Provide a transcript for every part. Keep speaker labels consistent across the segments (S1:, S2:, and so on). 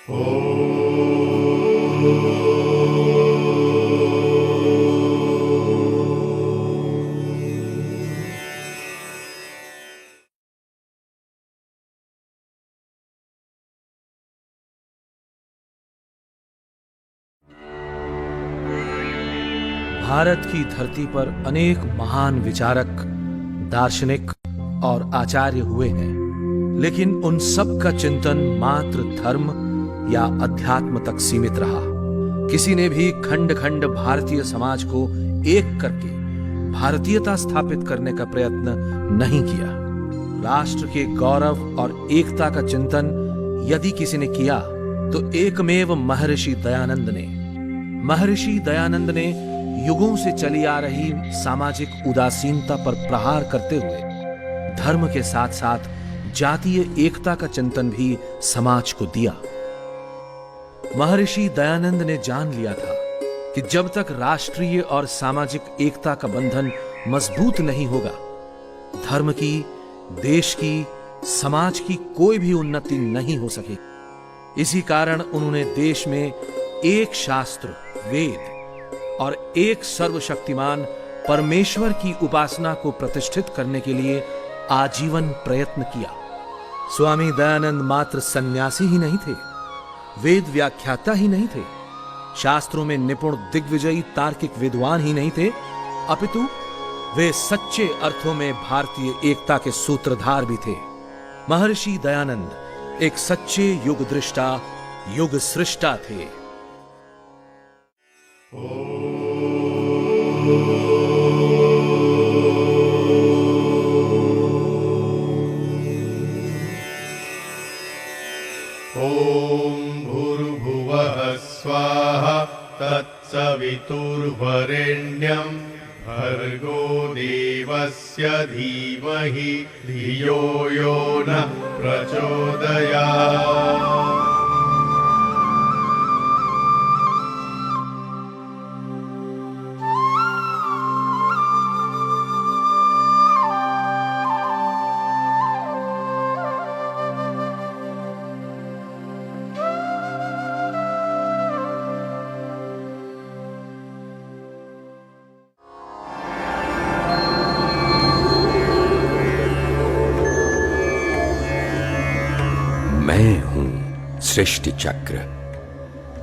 S1: भारत की धरती पर अनेक महान विचारक, दार्शनिक और आचार्य हुए हैं, लेकिन उन सब का चिंतन मात्र धर्म या अध्यात्म तक सीमित रहा। किसी ने भी खंड खंड भारतीय समाज को एक करके भारतीयता स्थापित करने का प्रयत्न नहीं किया। राष्ट्र के गौरव और एकता का चिंतन यदि किसी ने किया तो एकमेव महर्षि दयानंद ने युगों से चली आ रही सामाजिक उदासीनता पर प्रहार करते हुए धर्म के साथ साथ जातीय एकता का चिंतन भी समाज को दिया। महर्षि दयानंद ने जान लिया था कि जब तक राष्ट्रीय और सामाजिक एकता का बंधन मजबूत नहीं होगा, धर्म की, देश की, समाज की कोई भी उन्नति नहीं हो सकेगी। इसी कारण उन्होंने देश में एक शास्त्र, वेद और एक सर्वशक्तिमान परमेश्वर की उपासना को प्रतिष्ठित करने के लिए आजीवन प्रयत्न किया। स्वामी दयानंद मात्र सन्यासी ही नहीं थे, वेद व्याख्याता ही नहीं थे, शास्त्रों में निपुण दिग्विजयी तार्किक विद्वान ही नहीं थे, अपितु वे सच्चे अर्थों में भारतीय एकता के सूत्रधार भी थे। महर्षि दयानंद एक सच्चे युग दृष्टा, युग सृष्टा थे।
S2: ॐ भूर्भुवः स्वाहा तत्सवितुर्वरेण्यं भर्गो देवस्य धीमहि धियो यो नः प्रचोदयात्।
S3: मैं हूं सृष्टि चक्र।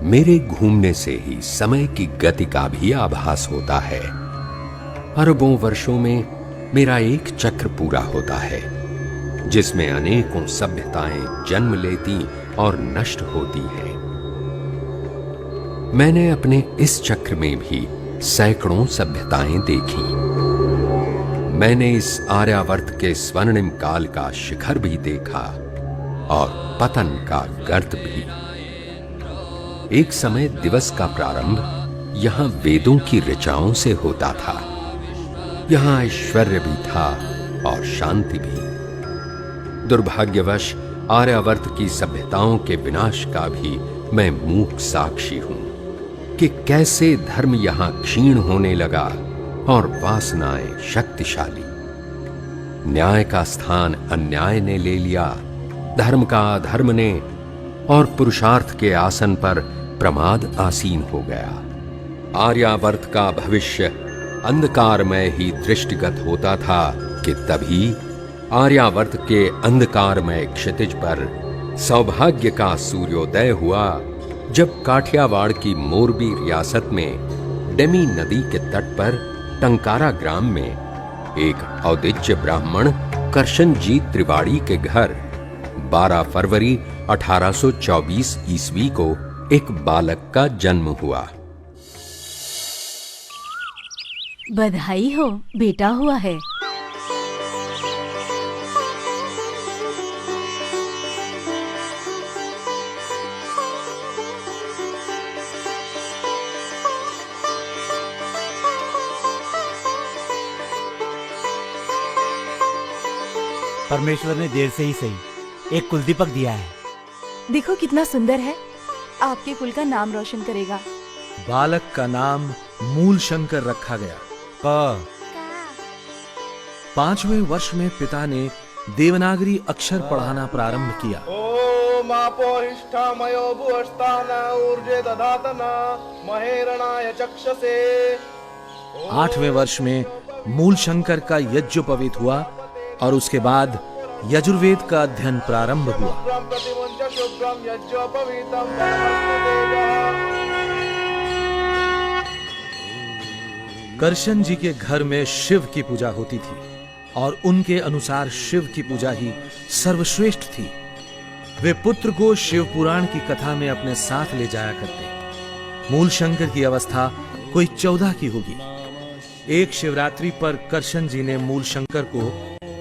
S3: मेरे घूमने से ही समय की गति का भी आभास होता है। अरबों वर्षों में मेरा एक चक्र पूरा होता है, जिसमें अनेकों सभ्यताएं जन्म लेती और नष्ट होती हैं। मैंने अपने इस चक्र में भी सैकड़ों सभ्यताएं देखी। मैंने इस आर्यावर्त के स्वर्णिम काल का शिखर भी देखा और पतन का गर्त भी। एक समय दिवस का प्रारंभ यहां वेदों की ऋचाओं से होता था। यहां ऐश्वर्य भी था और शांति भी। दुर्भाग्यवश आर्यावर्त की सभ्यताओं के विनाश का भी मैं मूक साक्षी हूं कि कैसे धर्म यहां क्षीण होने लगा और वासनाएं शक्तिशाली। न्याय का स्थान अन्याय ने ले लिया, धर्म का अधर्म ने, और पुरुषार्थ के आसन पर प्रमाद आसीन हो गया। आर्यावर्त का भविष्य अंधकारमय ही दृष्टिगत होता था कि तभी आर्यावर्त के अंधकारमय क्षितिज पर सौभाग्य का सूर्योदय हुआ, जब काठियावाड़ की मोरबी रियासत में डेमी नदी के तट पर टंकारा ग्राम में एक औदिच्य ब्राह्मण करशनजीत त्रिवाड़ी के घर 12 फरवरी 1824 ईस्वी को एक बालक का जन्म हुआ।
S4: बधाई हो, बेटा हुआ है।
S5: परमेश्वर ने देर से ही सही एक कुलदीपक दिया है।
S6: देखो कितना सुंदर है, आपके कुल का नाम रोशन करेगा।
S1: बालक का नाम मूल शंकर रखा गया। 5वें वर्ष में पिता ने देवनागरी अक्षर पढ़ाना प्रारंभ किया।
S2: ओम
S7: मापोरिष्ठामयो भुवस्तान ऊर्जे दधातन महेरणाय चक्षसे।
S1: 8वें वर्ष में मूल शंकर का यज्ञोपवीत हुआ और उसके बाद यजुर्वेद का अध्ययन प्रारंभ हुआ।
S7: प्रतिमुंच शुभ्रम यज्ञोपवीतम
S1: करशन जी के घर में शिव की पूजा होती थी और उनके अनुसार शिव की पूजा ही सर्वश्रेष्ठ थी। वे पुत्र को शिव पुराण की कथा में अपने साथ ले जाया करते। मूल शंकर की अवस्था कोई 14 की होगी। एक शिवरात्रि पर करशन जी ने मूल शंकर को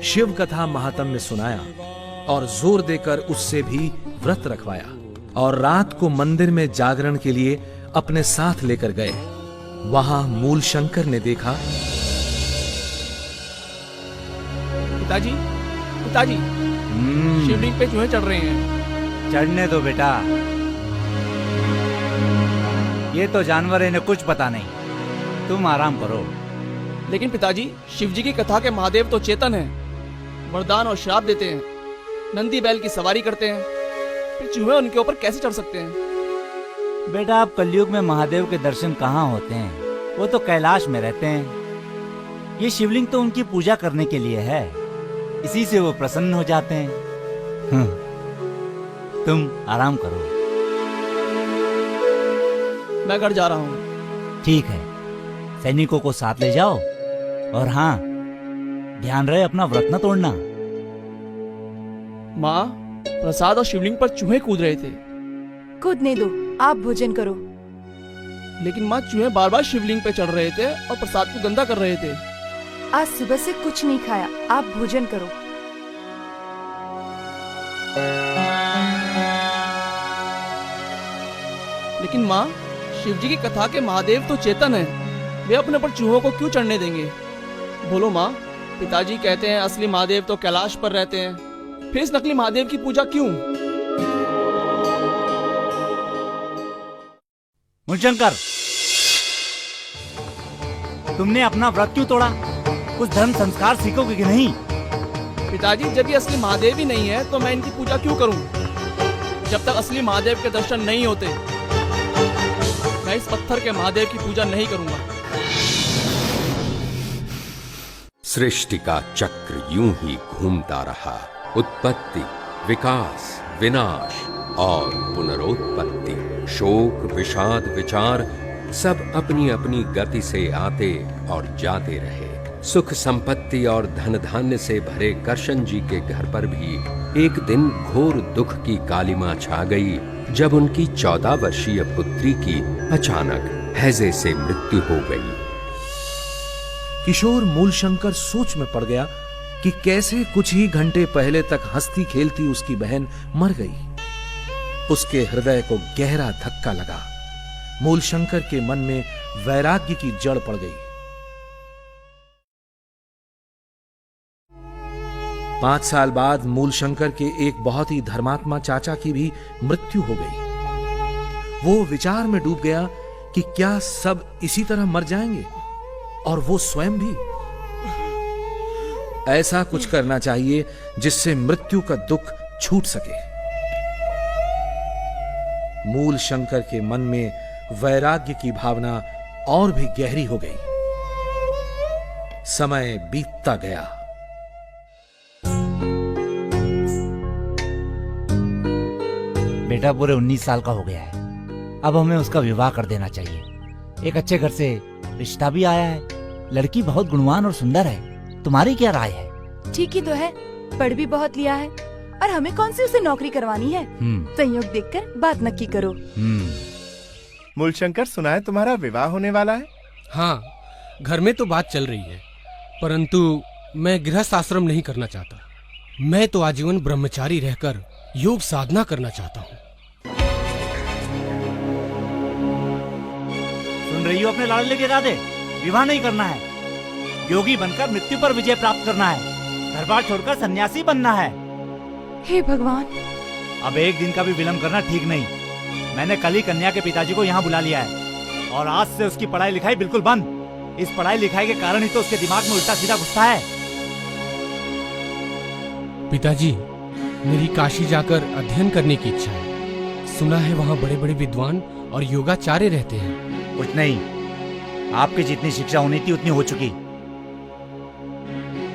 S1: शिव कथा महात्म्य सुनाया और जोर देकर उससे भी व्रत रखवाया और रात को मंदिर में जागरण के लिए अपने साथ लेकर गए। वहां मूल शंकर ने देखा,
S8: पिताजी, पिताजी, शिवलिंग पे चूहे चढ़ रहे हैं।
S5: चढ़ने दो बेटा, ये तो जानवर है, इन्हें कुछ पता नहीं। तुम आराम करो।
S8: लेकिन पिताजी, शिव जी की कथा के महादेव तो चेतन हैं, वरदान और श्राप देते हैं, नंदी बैल की सवारी करते हैं, फिर चूहे उनके ऊपर कैसे चढ़ सकते हैं?
S5: बेटा, अब कलयुग में महादेव के दर्शन कहाँ होते हैं? वो तो कैलाश में रहते हैं। ये शिवलिंग तो उनकी पूजा करने के लिए है, इसी से वो प्रसन्न हो जाते हैं। तुम आराम करो।
S8: मैं घर जा रहा हूँ।
S5: ठीक है, सैनिकों को साथ ले जाओ और हाँ, ध्यान रहे अपना व्रत न तोड़ना।
S8: माँ, प्रसाद और शिवलिंग पर चूहे कूद रहे थे।
S6: कूदने दो, आप भोजन करो।
S8: लेकिन माँ, चूहे बार बार शिवलिंग पे चढ़ रहे थे और प्रसाद को गंदा कर रहे थे।
S6: आज सुबह से कुछ नहीं खाया, आप भोजन करो।
S8: लेकिन माँ, शिव जी की कथा के महादेव तो चेतन हैं, वे अपने पर चूहों को क्यों चढ़ने देंगे? बोलो माँ, पिताजी कहते हैं असली महादेव तो कैलाश पर रहते हैं, फिर इस नकली महादेव की पूजा क्यों?
S5: मूलशंकर, तुमने अपना व्रत क्यों तोड़ा? कुछ धर्म संस्कार सीखोगे कि नहीं?
S8: पिताजी, जब ये असली महादेव ही नहीं है तो मैं इनकी पूजा क्यों करूं? जब तक असली महादेव के दर्शन नहीं होते, मैं इस पत्थर के महादेव की पूजा नहीं करूंगा।
S3: सृष्टि का चक्र यूं ही घूमता रहा। उत्पत्ति, विकास, विनाश और पुनरोत्पत्ति, शोक, विषाद, विचार सब अपनी अपनी गति से आते और जाते रहे। सुख संपत्ति और धन धान्य से भरे करशन जी के घर पर भी एक दिन घोर दुख की कालिमा छा गई, जब उनकी 14 वर्षीय पुत्री की अचानक हैजे से मृत्यु हो गई।
S1: किशोर मूलशंकर सोच में पड़ गया कि कैसे कुछ ही घंटे पहले तक हंसती खेलती उसकी बहन मर गई। उसके हृदय को गहरा धक्का लगा। मूलशंकर के मन में वैराग्य की जड़ पड़ गई। 5 साल बाद मूलशंकर के एक बहुत ही धर्मात्मा चाचा की भी मृत्यु हो गई। वो विचार में डूब गया कि क्या सब इसी तरह मर जाएंगे और वो स्वयं भी। ऐसा कुछ करना चाहिए जिससे मृत्यु का दुख छूट सके। मूलशंकर के मन में वैराग्य की भावना और भी गहरी हो गई। समय बीतता गया।
S5: बेटा पूरे 19 साल का हो गया है, अब हमें उसका विवाह कर देना चाहिए। एक अच्छे घर से रिश्ता भी आया है, लड़की बहुत गुणवान और सुंदर है। तुम्हारी क्या राय है?
S6: ठीक ही तो है, पढ़ भी बहुत लिया है और हमें कौन सी उसे नौकरी करवानी है। संयोग देखकर बात नक्की करो।
S7: मूलशंकर, सुना है तुम्हारा विवाह होने वाला है?
S9: हाँ, घर में तो बात चल रही है, परंतु मैं गृहस्थ आश्रम नहीं करना चाहता। मैं तो आजीवन ब्रह्मचारी रहकर योग साधना करना चाहता हूँ।
S5: सुन रही हो अपने लाडले के इरादे? विवाह नहीं करना है, योगी बनकर मृत्यु पर विजय प्राप्त करना है, घर बार छोड़कर सन्यासी बनना है।
S6: हे भगवान!
S5: अब एक दिन का भी विलंब करना ठीक नहीं। मैंने कल ही कन्या के पिताजी को यहाँ बुला लिया है और आज से उसकी पढ़ाई लिखाई बिल्कुल बंद। इस पढ़ाई लिखाई के कारण ही तो उसके दिमाग में उल्टा सीधा घुसता है।
S9: पिताजी, मेरी काशी जाकर अध्ययन करने की इच्छा है। सुना है वहाँ बड़े बड़े विद्वान और योगाचार्य रहते हैं।
S5: कुछ नहीं, आपकी जितनी शिक्षा होनी थी उतनी हो चुकी।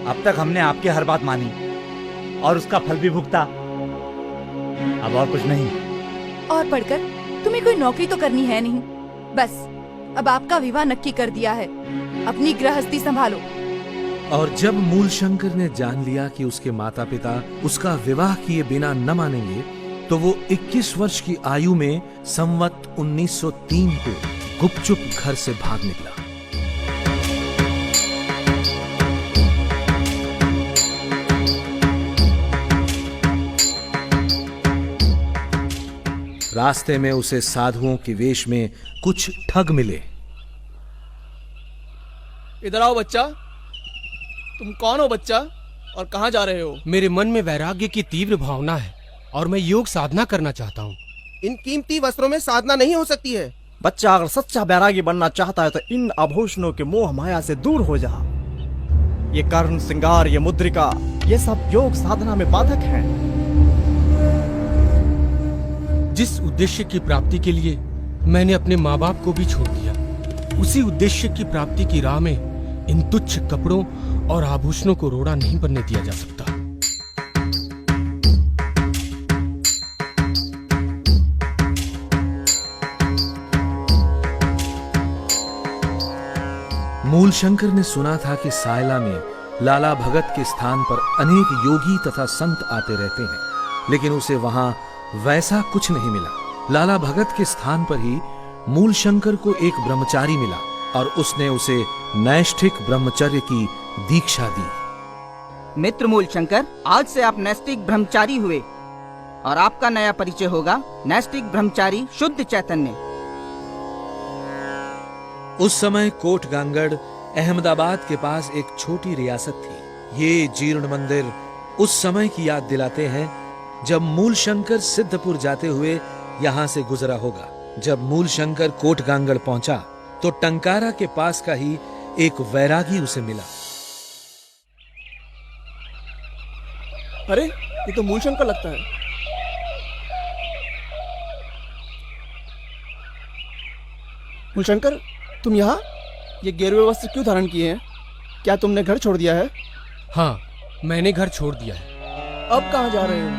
S5: अब तक हमने आपकी हर बात मानी और उसका फल भी भुगता। अब और कुछ नहीं।
S6: और पढ़कर तुम्हें कोई नौकरी तो करनी है नहीं। बस अब आपका विवाह नक्की कर दिया है। अपनी गृहस्थी संभालो।
S1: और जब मूलशंकर ने जान लिया कि उसके माता पिता उसका विवाह किए बिना न मानेंगे, तो वो 21 वर्ष की आयु में संवत 1903 को गुपचुप घर से भाग निकला। रास्ते में उसे साधुओं के वेश में कुछ ठग मिले।
S8: इधर आओ बच्चा। तुम कौन हो बच्चा, और कहाँ जा रहे हो?
S9: मेरे मन में वैराग्य की तीव्र भावना है और मैं योग साधना करना चाहता हूँ।
S7: इन कीमती वस्त्रों में साधना नहीं हो सकती है।
S10: बच्चा अगर सच्चा बैरागी बनना चाहता है तो इन आभूषणों के मोह माया से दूर हो जा। ये कर्ण श्रृंगार, ये मुद्रिका, ये सब योग साधना में बाधक हैं।
S9: जिस उद्देश्य की प्राप्ति के लिए मैंने अपने माँ बाप को भी छोड़ दिया, उसी उद्देश्य की प्राप्ति की राह में इन तुच्छ कपड़ों और आभूषणों को रोड़ा नहीं बनने दिया जा सकता।
S1: मूलशंकर ने सुना था कि सायला में लाला भगत के स्थान पर अनेक योगी तथा संत आते रहते हैं, लेकिन उसे वहां वैसा कुछ नहीं मिला। लाला भगत के स्थान पर ही मूलशंकर को एक ब्रह्मचारी मिला और उसने उसे नैष्ठिक ब्रह्मचर्य की दीक्षा दी।
S11: मित्र मूलशंकर, आज से आप नैष्ठिक ब्रह्मचारी हुए और आपका नया परिचय होगा नैष्ठिक ब्रह्मचारी शुद्ध चैतन्य।
S1: उस समय कोटगांगड़ अहमदाबाद के पास एक छोटी रियासत थी। ये जीर्ण मंदिर उस समय की याद दिलाते हैं जब मूलशंकर सिद्धपुर जाते हुए यहाँ से गुजरा होगा। जब मूलशंकर कोटगांगड़ पहुंचा तो टंकारा के पास का ही एक वैरागी उसे मिला।
S8: अरे ये तो मूलशंकर लगता है। मूलशंकर, तुम यहाँ ये गेरुए वस्त्र क्यों धारण किए हैं? क्या तुमने घर छोड़ दिया है?
S9: हाँ, मैंने घर छोड़ दिया है।
S8: अब कहाँ जा रहे हो?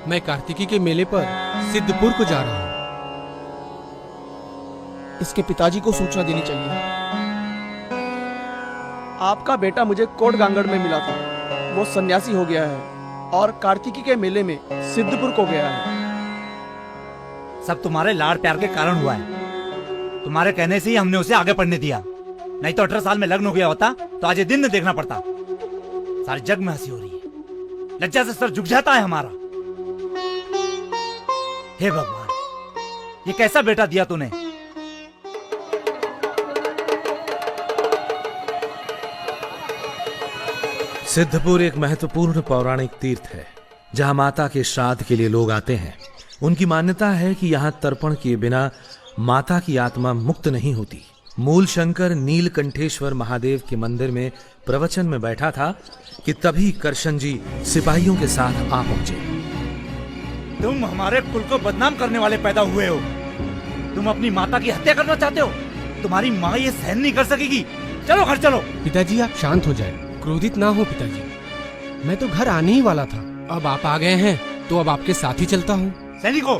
S9: मैं कार्तिकी के मेले पर सिद्धपुर को जा रहा हूँ।
S8: इसके पिताजी को सूचना देनी चाहिए। आपका बेटा मुझे कोटगांगड़ में मिला था। वो सन्यासी हो गया है और कार्तिकी के मेले में सिद्धपुर को गया है।
S5: सब तुम्हारे लाड़ प्यार के कारण हुआ है। तुम्हारे कहने से ही हमने उसे आगे पढ़ने दिया, नहीं तो 18 साल में लग्न हो गया होता तो आज ये दिन न देखना पड़ता। सारे जग में हंसी हो रही है, लज्जा से सर झुक जाता है हमारा। हे भगवान, ये कैसा बेटा दिया तूने।
S1: सिद्धपुर एक महत्वपूर्ण पौराणिक तीर्थ है जहां माता के श्राद्ध के लिए लोग आते हैं। उनकी मान्यता है कि यहाँ तर्पण किए बिना माता की आत्मा मुक्त नहीं होती। मूलशंकर नीलकंठेश्वर महादेव के मंदिर में प्रवचन में बैठा था कि तभी करशन जी सिपाहियों के साथ आ पहुंचे।
S5: तुम हमारे कुल को बदनाम करने वाले पैदा हुए हो। तुम अपनी माता की हत्या करना चाहते हो। तुम्हारी माँ ये सहन नहीं कर सकेगी। चलो घर चलो।
S9: पिताजी आप शांत हो जाएं, क्रोधित ना हो पिताजी। मैं तो घर आने ही वाला था, अब आप आ गए हैं तो अब आपके साथ ही चलता हूँ।
S5: सैनिकों,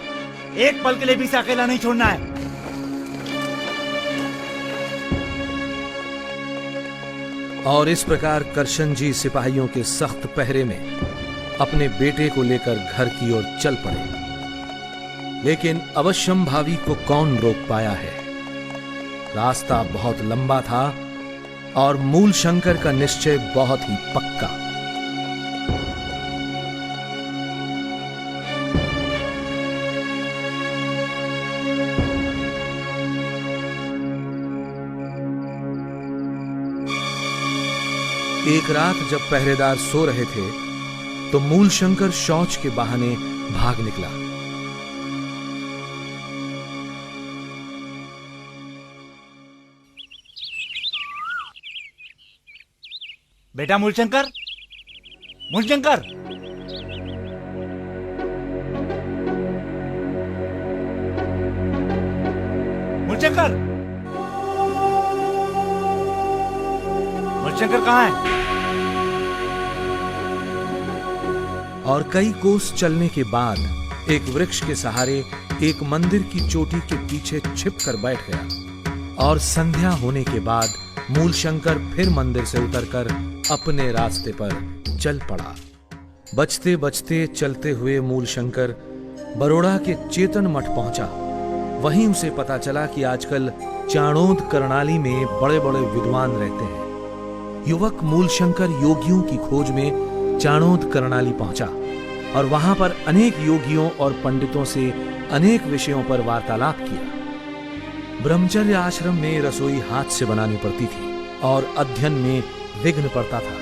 S5: एक पल के लिए भी इसे अकेला नहीं छोड़ना है।
S1: और इस प्रकार करशन जी सिपाहियों के सख्त पहरे में अपने बेटे को लेकर घर की ओर चल पड़े। लेकिन अवश्यंभावी को कौन रोक पाया है। रास्ता बहुत लंबा था और मूलशंकर का निश्चय बहुत ही पक्का। एक रात जब पहरेदार सो रहे थे तो मूलशंकर शौच के बहाने भाग निकला।
S5: बेटा मूलशंकर, मूलशंकर, मूलशंकर, मूलशंकर कहाँ है?
S1: और कई कोस चलने के बाद एक वृक्ष के सहारे एक मंदिर की चोटी के पीछे छिपकर बैठ गया और संध्या होने के बाद मूलशंकर फिर मंदिर से उतरकर अपने रास्ते पर चल पड़ा। बचते बचते चलते हुए मूलशंकर बरोड़ा के चेतन मठ पहुंचा। वहीं उसे पता चला कि आजकल चाणोद करनाली में बड़े बड़े विद्वान रहते हैं। युवक मूलशंकर योगियों की खोज में चाणोद करनाली पहुंचा और वहां पर अनेक योगियों और पंडितों से अनेक विषयों पर वार्तालाप किया। ब्रह्मचर्य आश्रम में रसोई हाथ से बनानी पड़ती थी और अध्ययन में विघ्न पड़ता था।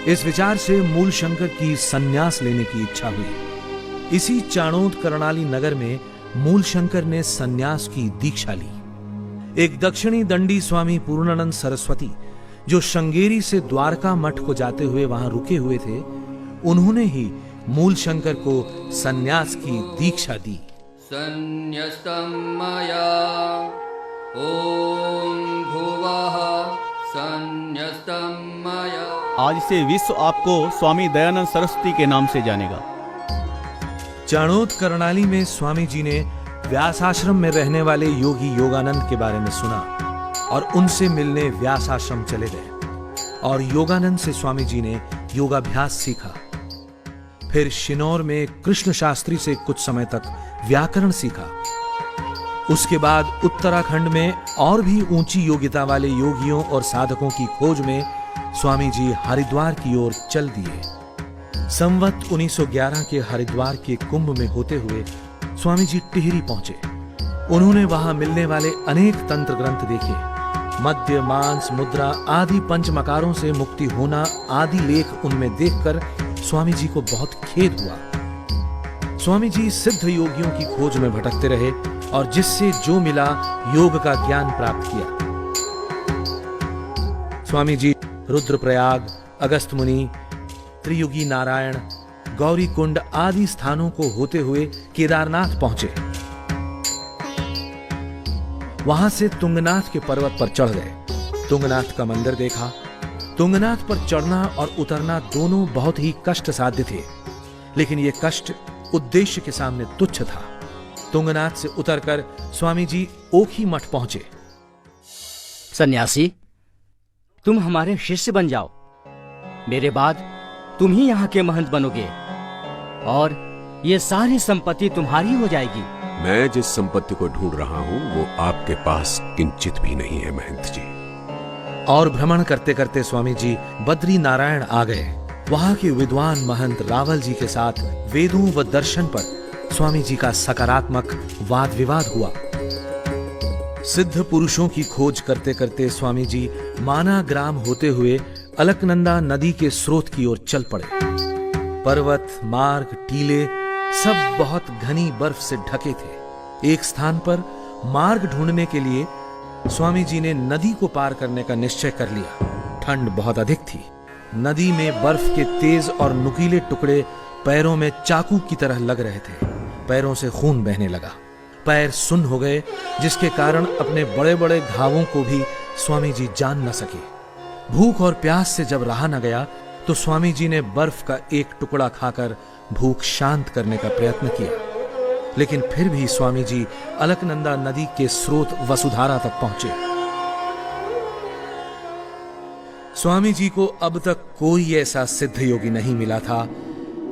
S1: इस विचार से मूलशंकर की संन्यास लेने की इच्छा हुई। इसी चाणोद करनाली नगर में मूलशंकर ने संन्यास की दीक्षा ली। एक दक्षिणी दंडी स्वामी पूर्णानंद सरस्वती जो श्रृंगेरी से द्वारका मठ को जाते हुए वहां रुके हुए थे, उन्होंने ही मूलशंकर को संन्यास की दीक्षा दी।
S12: संन्यस्तं मया ओम भुवः संन्यस्तं मया।
S10: आज से विश्व आपको स्वामी दयानंद सरस्वती के नाम से जानेगा।
S1: चाणोद करनाली में स्वामी जी ने व्यास आश्रम में रहने वाले योगी योगानंद के बारे में सुना और उनसे मिलने व्यास आश्रम चले गए और योगानंद से स्वामी जी ने योगाभ्यास सीखा। फिर शिनौर में कृष्ण शास्त्री से कुछ समय तक व्याकरण सीखा। उसके बाद उत्तराखंड में और भी ऊंची योग्यता वाले योगियों और साधकों की खोज में स्वामी जी हरिद्वार की ओर चल दिए। संवत 1911 के हरिद्वार के कुंभ में होते हुए स्वामी जी टिहरी पहुंचे। उन्होंने वहां मिलने वाले अनेक तंत्र ग्रंथ देखे। मद्य, मांस, मुद्रा आदि पंचमकारों से मुक्ति होना आदि लेख उनमें देखकर स्वामी जी को बहुत खेद हुआ। स्वामी जी सिद्ध योगियों की खोज में भटकते रहे और जिससे जो मिला योग का ज्ञान प्राप्त किया। स्वामी जी रुद्रप्रयाग, अगस्त मुनि, त्रियुगी नारायण, गौरी कुंड आदि स्थानों को होते हुए केदारनाथ पहुंचे। वहां से तुंगनाथ के पर्वत पर चढ़ गए। तुंगनाथ का मंदिर देखा। तुंगनाथ पर चढ़ना और उतरना दोनों बहुत ही कष्ट साध्य थे, लेकिन यह कष्ट उद्देश्य के सामने तुच्छ था। तुंगनाथ से उतरकर स्वामी जी ओखी मठ पहुंचे।
S13: सन्यासी, तुम हमारे शिष्य बन जाओ। मेरे बाद तुम ही यहाँ के महंत बनोगे और ये सारी संपत्ति तुम्हारी हो जाएगी।
S3: मैं जिस संपत्ति को ढूंढ रहा हूँ वो आपके पास किंचित भी नहीं है महंत जी।
S1: और भ्रमण करते करते स्वामी जी बद्री नारायण आ गए। वहां के विद्वान महंत रावल जी के साथ वेदों व दर्शन पर स्वामी जी का सकारात्मक वाद विवाद हुआ। सिद्ध पुरुषों की खोज करते करते स्वामी जी माना ग्राम होते हुए अलकनंदा नदी के स्रोत की ओर चल पड़े। पर्वत, मार्ग, टीले सब बहुत घनी बर्फ से ढके थे। एक स्थान पर मार्ग ढूंढने के लिए स्वामी जी ने नदी को पार करने का निश्चय कर लिया। ठंड बहुत अधिक थी। नदी में बर्फ के तेज और नुकीले टुकड़े पैरों में चाकू की तरह लग रहे थे। पैरों से खून बहने लगा। पैर सुन्न हो गए, जिसके कारण अपने बड़े बड़े घावों को भी स्वामी जी जान न सके। भूख और प्यास से जब रहा न गया तो स्वामी जी ने बर्फ का एक टुकड़ा खाकर भूख शांत करने का प्रयत्न किया, लेकिन फिर भी स्वामी जी अलकनंदा नदी के स्रोत वसुधारा तक पहुंचे। स्वामी जी को अब तक कोई ऐसा सिद्ध योगी नहीं मिला था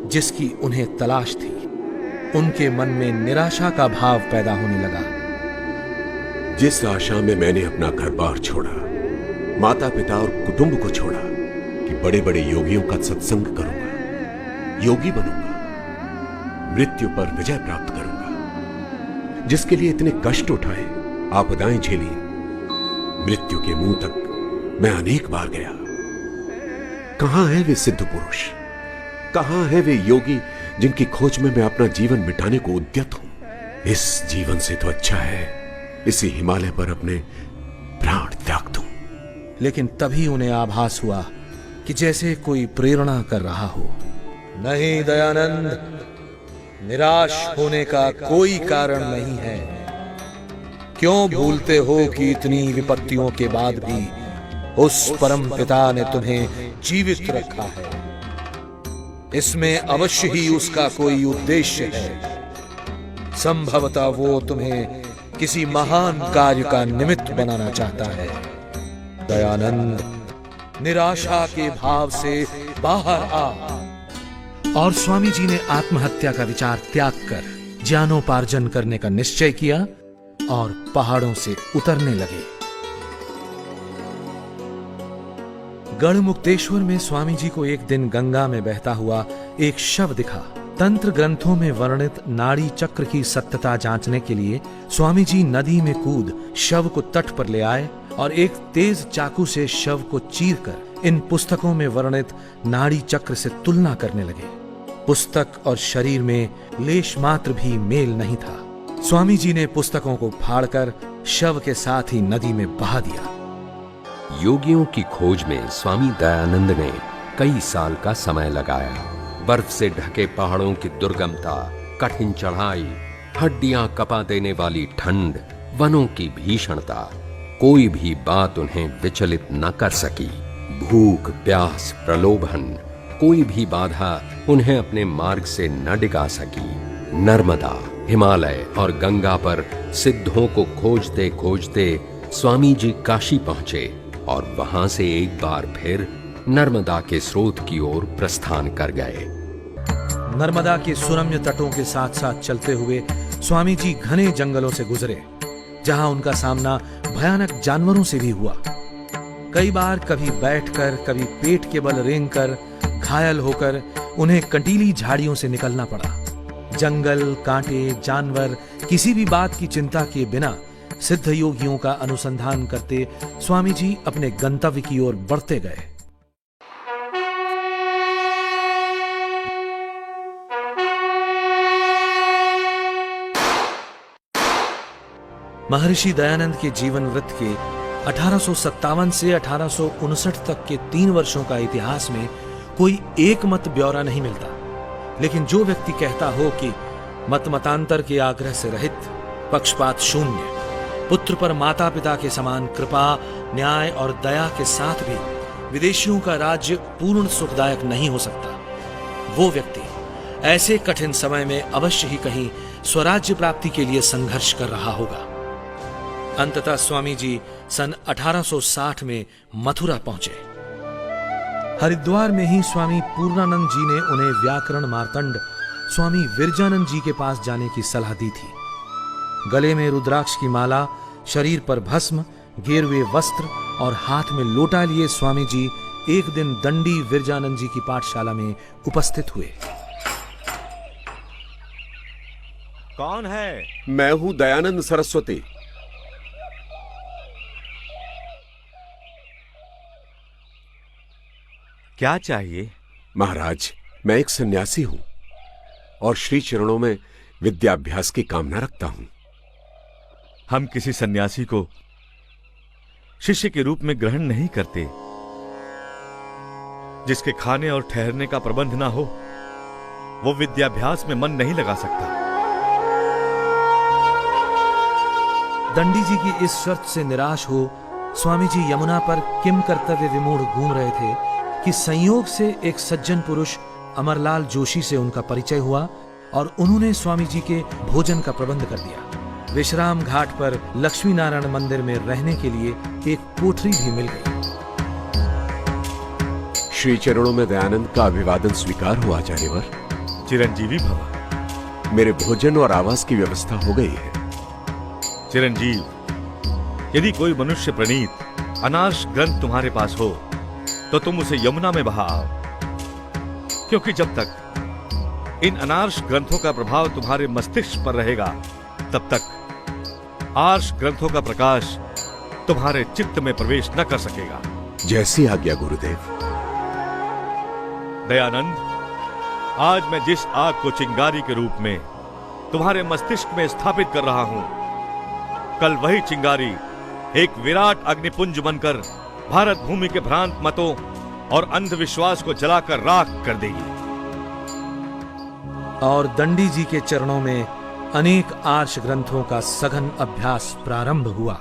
S1: जिसकी उन्हें तलाश थी। उनके मन में निराशा का भाव पैदा होने लगा।
S3: जिस आशा में मैंने अपना घर बार छोड़ा, माता पिता और कुटुंब को छोड़ा कि बड़े बड़े योगियों का सत्संग करूंगा, योगी बनूंगा, मृत्यु पर विजय प्राप्त करूंगा, जिसके लिए इतने कष्ट उठाए, आपदाएं झेली, मृत्यु के मुंह तक मैं अनेक बार गया। कहां है वे सिद्ध पुरुष? कहां है वे योगी जिनकी खोज में मैं अपना जीवन मिटाने को उद्यत हूं? इस जीवन से तो अच्छा है इसी हिमालय पर अपने प्राण त्याग दूं।
S1: लेकिन तभी उन्हें आभास हुआ कि जैसे कोई प्रेरणा कर रहा हो। नहीं दयानंद, निराश होने का कोई कारण नहीं है। क्यों भूलते हो कि इतनी विपत्तियों के बाद भी उस परम पिता ने तुम्हें जीवित रखा है? इसमें अवश्य ही उसका कोई उद्देश्य है। संभवतः वो तुम्हें किसी महान कार्य का निमित्त बनाना चाहता है। दयानंद, निराशा के भाव से बाहर आ। और स्वामी जी ने आत्महत्या का विचार त्याग कर ज्ञानोपार्जन करने का निश्चय किया और पहाड़ों से उतरने लगे। गढ़मुक्तेश्वर में स्वामी जी को एक दिन गंगा में बहता हुआ एक शव दिखा। तंत्र ग्रंथों में वर्णित नाड़ी चक्र की सत्यता जांचने के लिए स्वामी जी नदी में कूद शव को तट पर ले आए और एक तेज चाकू से शव को चीरकर इन पुस्तकों में वर्णित नाड़ी चक्र से तुलना करने लगे। पुस्तक और शरीर में लेश मात्र भी मेल नहीं था। स्वामी जी ने पुस्तकों को फाड़कर शव के साथ ही नदी में बहा दिया।
S3: योगियों की खोज में स्वामी दयानंद ने कई साल का समय लगाया। बर्फ से ढके पहाड़ों की दुर्गमता, कठिन चढ़ाई, हड्डियां कपा देने वाली ठंड, वनों की भीषणता, कोई भी बात उन्हें विचलित न कर सकी। भूख, प्यास, प्रलोभन, कोई भी बाधा उन्हें अपने मार्ग से न डिगा सकी। नर्मदा, हिमालय और गंगा पर सिद्धों को खोजते खोजते स्वामी जी काशी पहुंचे और वहां से एक बार फिर नर्मदा के स्रोत की ओर प्रस्थान कर गए।
S1: नर्मदा के सुरम्य तटों के साथ साथ चलते हुए स्वामी जी घने जंगलों से गुजरे, जहां उनका सामना भयानक जानवरों से भी हुआ। कई बार कभी बैठकर, कभी पेट के बल रेंगकर, घायल होकर उन्हें कंटीली झाड़ियों से निकलना पड़ा। जंगल, कांटे, जानवर, किसी भी बात की चिंता किए बिना सिद्ध योगियों का अनुसंधान करते स्वामी जी अपने गंतव्य की ओर बढ़ते गए। महर्षि दयानंद के जीवन वृत्त के 1857 से 1859 तक के 3 वर्षों का इतिहास में कोई एक मत ब्यौरा नहीं मिलता, लेकिन जो व्यक्ति कहता हो कि मत मतांतर के आग्रह से रहित, पक्षपात शून्य, पुत्र पर माता पिता के समान कृपा, न्याय और दया के साथ भी विदेशियों का राज्य पूर्ण सुखदायक नहीं हो सकता, वो व्यक्ति ऐसे कठिन समय में अवश्य ही कहीं स्वराज्य प्राप्ति के लिए संघर्ष कर रहा होगा। अंततः स्वामी जी सन 1860 में मथुरा पहुंचे। हरिद्वार में ही स्वामी पूर्णानंद जी ने उन्हें व्याकरण मार्तंड स्वामी विरजानंद जी के पास जाने की सलाह दी थी। गले में रुद्राक्ष की माला, शरीर पर भस्म, गेरुए वस्त्र और हाथ में लोटा लिए स्वामी जी एक दिन दंडी विरजानंद जी की पाठशाला में उपस्थित हुए।
S10: कौन है?
S14: मैं हूं दयानंद सरस्वती।
S10: क्या चाहिए?
S14: महाराज, मैं एक सन्यासी हूं और श्री चरणों में विद्याभ्यास की कामना रखता हूं।
S10: हम किसी सन्यासी को शिष्य के रूप में ग्रहण नहीं करते। जिसके खाने और ठहरने का प्रबंध ना हो, वो विद्याभ्यास में मन नहीं लगा सकता।
S1: दंडी जी की इस शर्त से निराश हो स्वामी जी यमुना पर किम कर्तव्य विमूढ़ घूम रहे थे कि संयोग से एक सज्जन पुरुष अमरलाल जोशी से उनका परिचय हुआ और उन्होंने स्वामी जी के भोजन का प्रबंध कर दिया। विश्राम घाट पर लक्ष्मी नारायण मंदिर में रहने के लिए एक कोठरी भी मिल गई।
S14: श्री चरणों में दयानंद का अभिवादन स्वीकार हुआ आचार्यवर।
S10: चिरंजीवी भव।
S14: मेरे भोजन और आवास की व्यवस्था हो गई है।
S10: चिरंजीव, यदि कोई मनुष्य प्रणीत अनार्ष ग्रंथ तुम्हारे पास हो तो तुम उसे यमुना में बहा आओ, क्योंकि जब तक इन अनार्ष ग्रंथों का प्रभाव तुम्हारे मस्तिष्क पर रहेगा, तब तक आर्ष ग्रंथों का प्रकाश तुम्हारे चित्त में प्रवेश न कर सकेगा।
S14: जैसी आज्ञा गुरुदेव।
S10: दयानंद, आज मैं जिस आग को चिंगारी के रूप में तुम्हारे मस्तिष्क में स्थापित कर रहा हूं, कल वही चिंगारी एक विराट अग्निपुंज बनकर भारत भूमि के भ्रांत मतों और अंधविश्वास को जलाकर राख कर देगी।
S1: और दंडी जी के चरणों में अनेक आर्ष ग्रंथों का सघन अभ्यास प्रारंभ हुआ।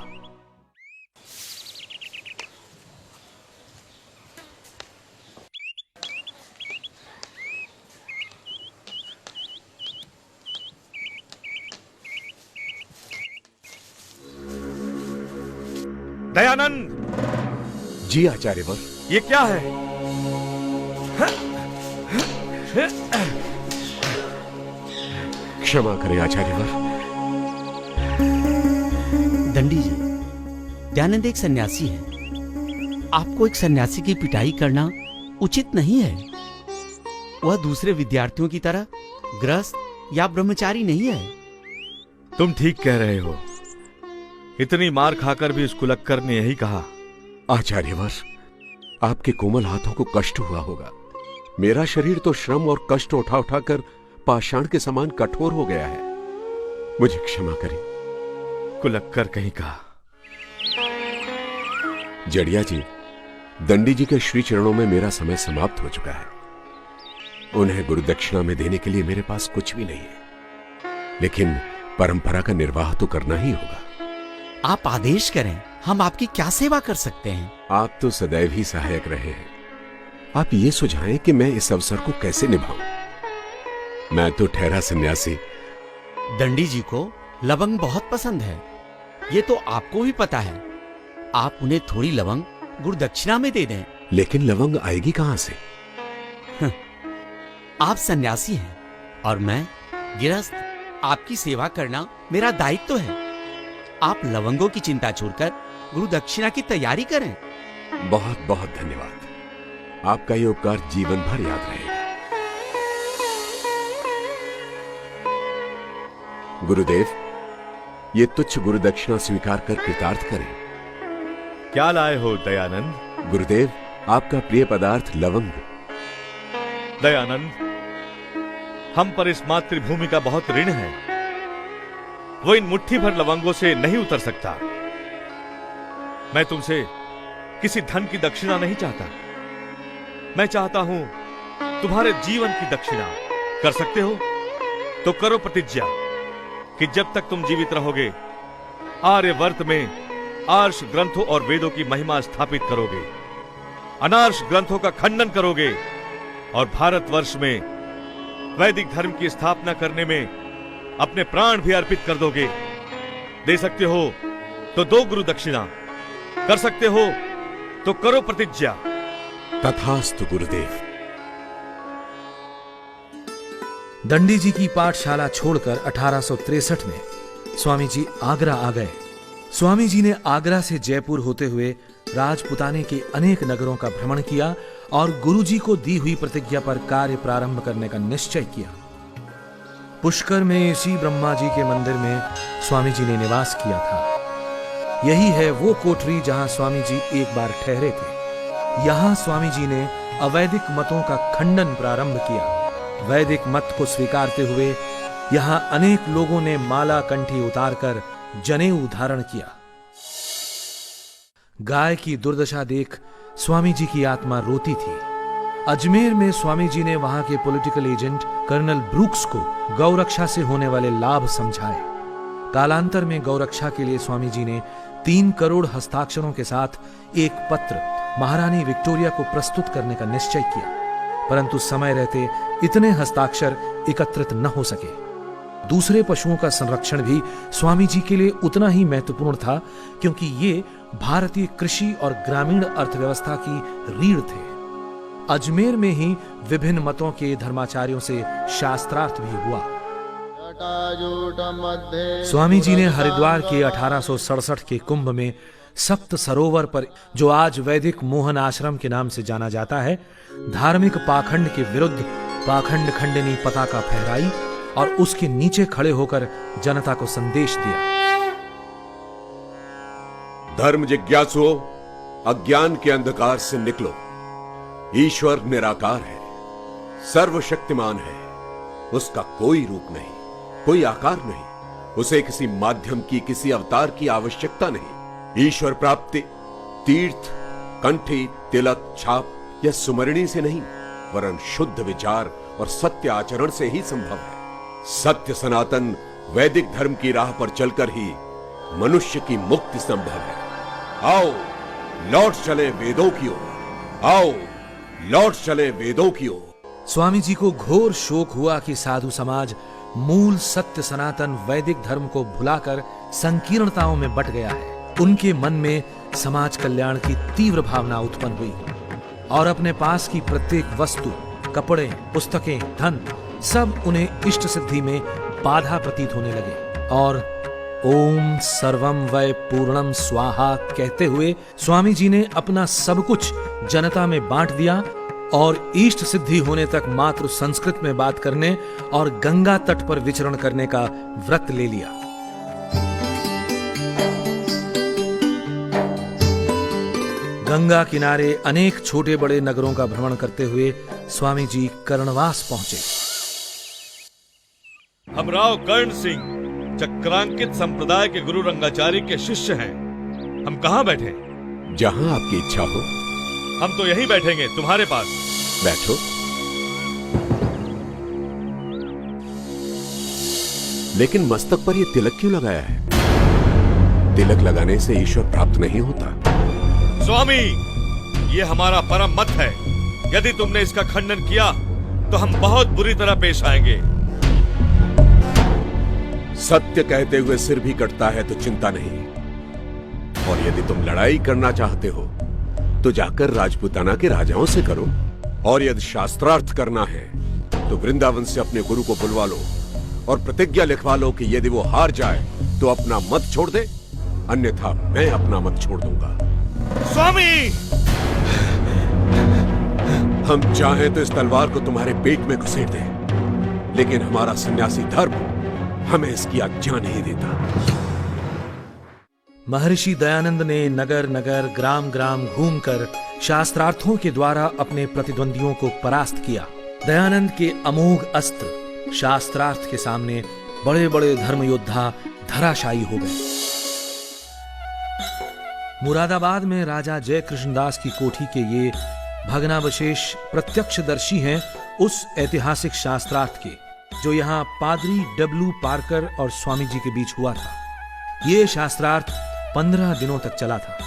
S10: दयानंद!
S14: जी आचार्यवर।
S10: ये क्या है?
S14: क्षमा करें आचार्यवर।
S5: दंडी जी, दयानंद एक सन्यासी है। आपको एक सन्यासी की पिटाई करना उचित नहीं है। वह दूसरे विद्यार्थियों की तरह गृहस्थ या ब्रह्मचारी नहीं है।
S10: तुम ठीक कह रहे हो। इतनी मार खाकर भी उस कुलक्कर ने यही कहा।
S14: आचार्यवर, आपके कोमल हाथों को कष्ट हुआ होगा। मेरा शरीर तो श्रम और कष्ट उठा उठाकर पाषाण के समान कठोर हो गया है। मुझे क्षमा करें।
S10: कुलक्कर कहीं का।
S14: जड़िया जी, दंडी जी के श्री चरणों में मेरा समय समाप्त हो चुका है। उन्हें गुरुदक्षिणा में देने के लिए मेरे पास कुछ भी नहीं है, लेकिन परंपरा का निर्वाह तो करना ही होगा।
S5: आप आदेश करें, हम आपकी क्या सेवा कर सकते हैं?
S14: आप तो सदैव ही सहायक रहे हैं। आप ये सुझाएं कि मैं इस अवसर को कैसे निभाऊं। मैं तो ठहरा सन्यासी।
S5: दंडी जी को लवंग बहुत पसंद है, ये तो आपको भी पता है। आप उन्हें थोड़ी लवंग गुरुदक्षिणा में दे दें।
S14: लेकिन लवंग आएगी कहां से?
S5: आप सन्यासी हैं और मैं गृहस्थ। आपकी सेवा करना मेरा दायित्व है। आप लवंगों की चिंता छोड़कर गुरुदक्षिणा की तैयारी करें।
S14: बहुत बहुत धन्यवाद। आपका ये उपकार जीवन भर याद रहेगा। गुरुदेव, ये तुच्छ गुरुदक्षिणा स्वीकार कर कृतार्थ करें।
S10: क्या लाए हो दयानंद?
S14: गुरुदेव, आपका प्रिय पदार्थ लवंग।
S10: दयानंद, हम पर इस मातृभूमि का बहुत ऋण है। वो इन मुट्ठी भर लवंगों से नहीं उतर सकता। मैं तुमसे किसी धन की दक्षिणा नहीं चाहता। मैं चाहता हूं तुम्हारे जीवन की दक्षिणा। कर सकते हो तो करो प्रतिज्ञा कि जब तक तुम जीवित रहोगे आर्यवर्त में आर्ष ग्रंथों और वेदों की महिमा स्थापित करोगे, अनार्ष ग्रंथों का खंडन करोगे और भारतवर्ष में वैदिक धर्म की स्थापना करने में अपने प्राण भी अर्पित कर दोगे। दे सकते हो तो दो गुरु दक्षिणा, कर सकते हो तो करो प्रतिज्ञा।
S14: तथास्तु गुरुदेव।
S1: दंडी जी की पाठशाला छोड़कर 1863 में स्वामी जी आगरा आ गए। स्वामी जी ने आगरा से जयपुर होते हुए राजपुताने के अनेक नगरों का भ्रमण किया और गुरु जी को दी हुई प्रतिज्ञा पर कार्य प्रारंभ करने का निश्चय किया। पुष्कर में इसी ब्रह्मा जी के मंदिर में स्वामी जी ने निवास किया था। यही है वो कोठरी जहां स्वामी जी एक बार ठहरे थे। यहां स्वामी जी ने अवैदिक मतों का खंडन प्रारंभ किया। वैदिक मत को स्वीकारते हुए यहां अनेक लोगों ने माला कंठी उतारकर जनेऊ धारण किया। गाय की दुर्दशा देख स्वामी जी की आत्मा रोती थी। अजमेर में स्वामी जी ने वहां के पॉलिटिकल एजेंट कर्नल ब्रूक्स को गौरक्षा से होने वाले लाभ समझाए। कालांतर में गौरक्षा के लिए स्वामी जी ने 3 करोड़ हस्ताक्षरों के साथ एक पत्र महारानी विक्टोरिया को प्रस्तुत करने का निश्चय किया, परंतु समय रहते इतने हस्ताक्षर एकत्रित न हो सके। दूसरे पशुओं का संरक्षण भी स्वामी जी के लिए उतना ही महत्वपूर्ण था, क्योंकि ये भारतीय कृषि और ग्रामीण अर्थव्यवस्था की रीढ़ थे। अजमेर में ही विभिन्न मतों के धर्माचार्यों से शास्त्रार्थ भी हुआ। स्वामी जी ने हरिद्वार के 1867 के कुंभ में सप्त सरोवर पर, जो आज वैदिक मोहन आश्रम के नाम से जाना जाता है, धार्मिक पाखंड के विरुद्ध पाखंड खंडनी पताका फहराई और उसके नीचे खड़े होकर जनता को संदेश दिया।
S14: धर्म जिज्ञासुओं, अज्ञान के अंधकार से निकलो। ईश्वर निराकार है, सर्वशक्तिमान है। उसका कोई रूप नहीं, कोई आकार नहीं। उसे किसी माध्यम की, किसी अवतार की आवश्यकता नहीं। ईश्वर प्राप्ति तीर्थ, कंठी, तिलक, छाप या सुमरणी से नहीं, वरन शुद्ध विचार और सत्य आचरण से ही संभव है। सत्य सनातन वैदिक धर्म की राह पर चलकर ही मनुष्य की मुक्ति संभव है। आओ लौट चले वेदों की ओर, आओ लौट चले वेदों की ओर।
S1: स्वामी जी को घोर शोक हुआ कि साधु समाज मूल सत्य सनातन वैदिक धर्म को भुलाकर संकीर्णताओं में बट गया है। उनके मन में समाज कल्याण की तीव्र भावना उत्पन्न हुई और अपने पास की प्रत्येक वस्तु, कपड़े, पुस्तकें, धन सब उन्हें इष्ट सिद्धि में बाधा प्रतीत होने लगे। और ओम सर्वम वै पूर्णम स्वाहा कहते हुए स्वामी जी ने अपना सब कुछ जनता में बांट दिया और इष्ट सिद्धि होने तक मात्र संस्कृत में बात करने और गंगा तट पर विचरण करने का व्रत ले लिया। गंगा किनारे अनेक छोटे बड़े नगरों का भ्रमण करते हुए स्वामी जी कर्णवास पहुंचे।
S10: हम राव कर्ण सिंह चक्रांकित संप्रदाय के गुरु रंगाचार्य के शिष्य हैं। हम कहाँ बैठे?
S14: जहां आपकी इच्छा हो।
S10: हम तो यहीं बैठेंगे तुम्हारे पास।
S14: बैठो। लेकिन मस्तक पर यह तिलक क्यों लगाया है? तिलक लगाने से ईश्वर प्राप्त नहीं होता।
S10: स्वामी, ये हमारा परम मत है। यदि तुमने इसका खंडन किया तो हम बहुत बुरी तरह पेश आएंगे।
S14: सत्य कहते हुए सिर भी कटता है तो चिंता नहीं। और यदि तुम लड़ाई करना चाहते हो तो जाकर राजपूताना के राजाओं से करो। और यदि शास्त्रार्थ करना है तो वृंदावन से अपने गुरु को बुलवा लो और प्रतिज्ञा लिखवा लो कि यदि वो हार जाए तो अपना मत छोड़ दे, अन्यथा मैं अपना मत छोड़ दूंगा।
S10: स्वामी,
S14: हम चाहें तो इस तलवार को तुम्हारे पेट में घुसेड़ दें, लेकिन हमारा सन्यासी धर्म हमें इसकी आज्ञा नहीं देता।
S1: महर्षि दयानंद ने नगर नगर, ग्राम ग्राम घूमकर शास्त्रार्थों के द्वारा अपने प्रतिद्वंदियों को परास्त किया। दयानंद के अमोघ अस्त्र शास्त्रार्थ के सामने बड़े बड़े धर्म योद्धा धराशायी हो गए। मुरादाबाद में राजा जय कृष्णदास की कोठी के ये भग्नावशेष प्रत्यक्षदर्शी हैं उस ऐतिहासिक शास्त्रार्थ के जो यहाँ पादरी डब्ल्यू पार्कर और स्वामी जी के बीच हुआ था। ये शास्त्रार्थ 15 दिनों तक चला था।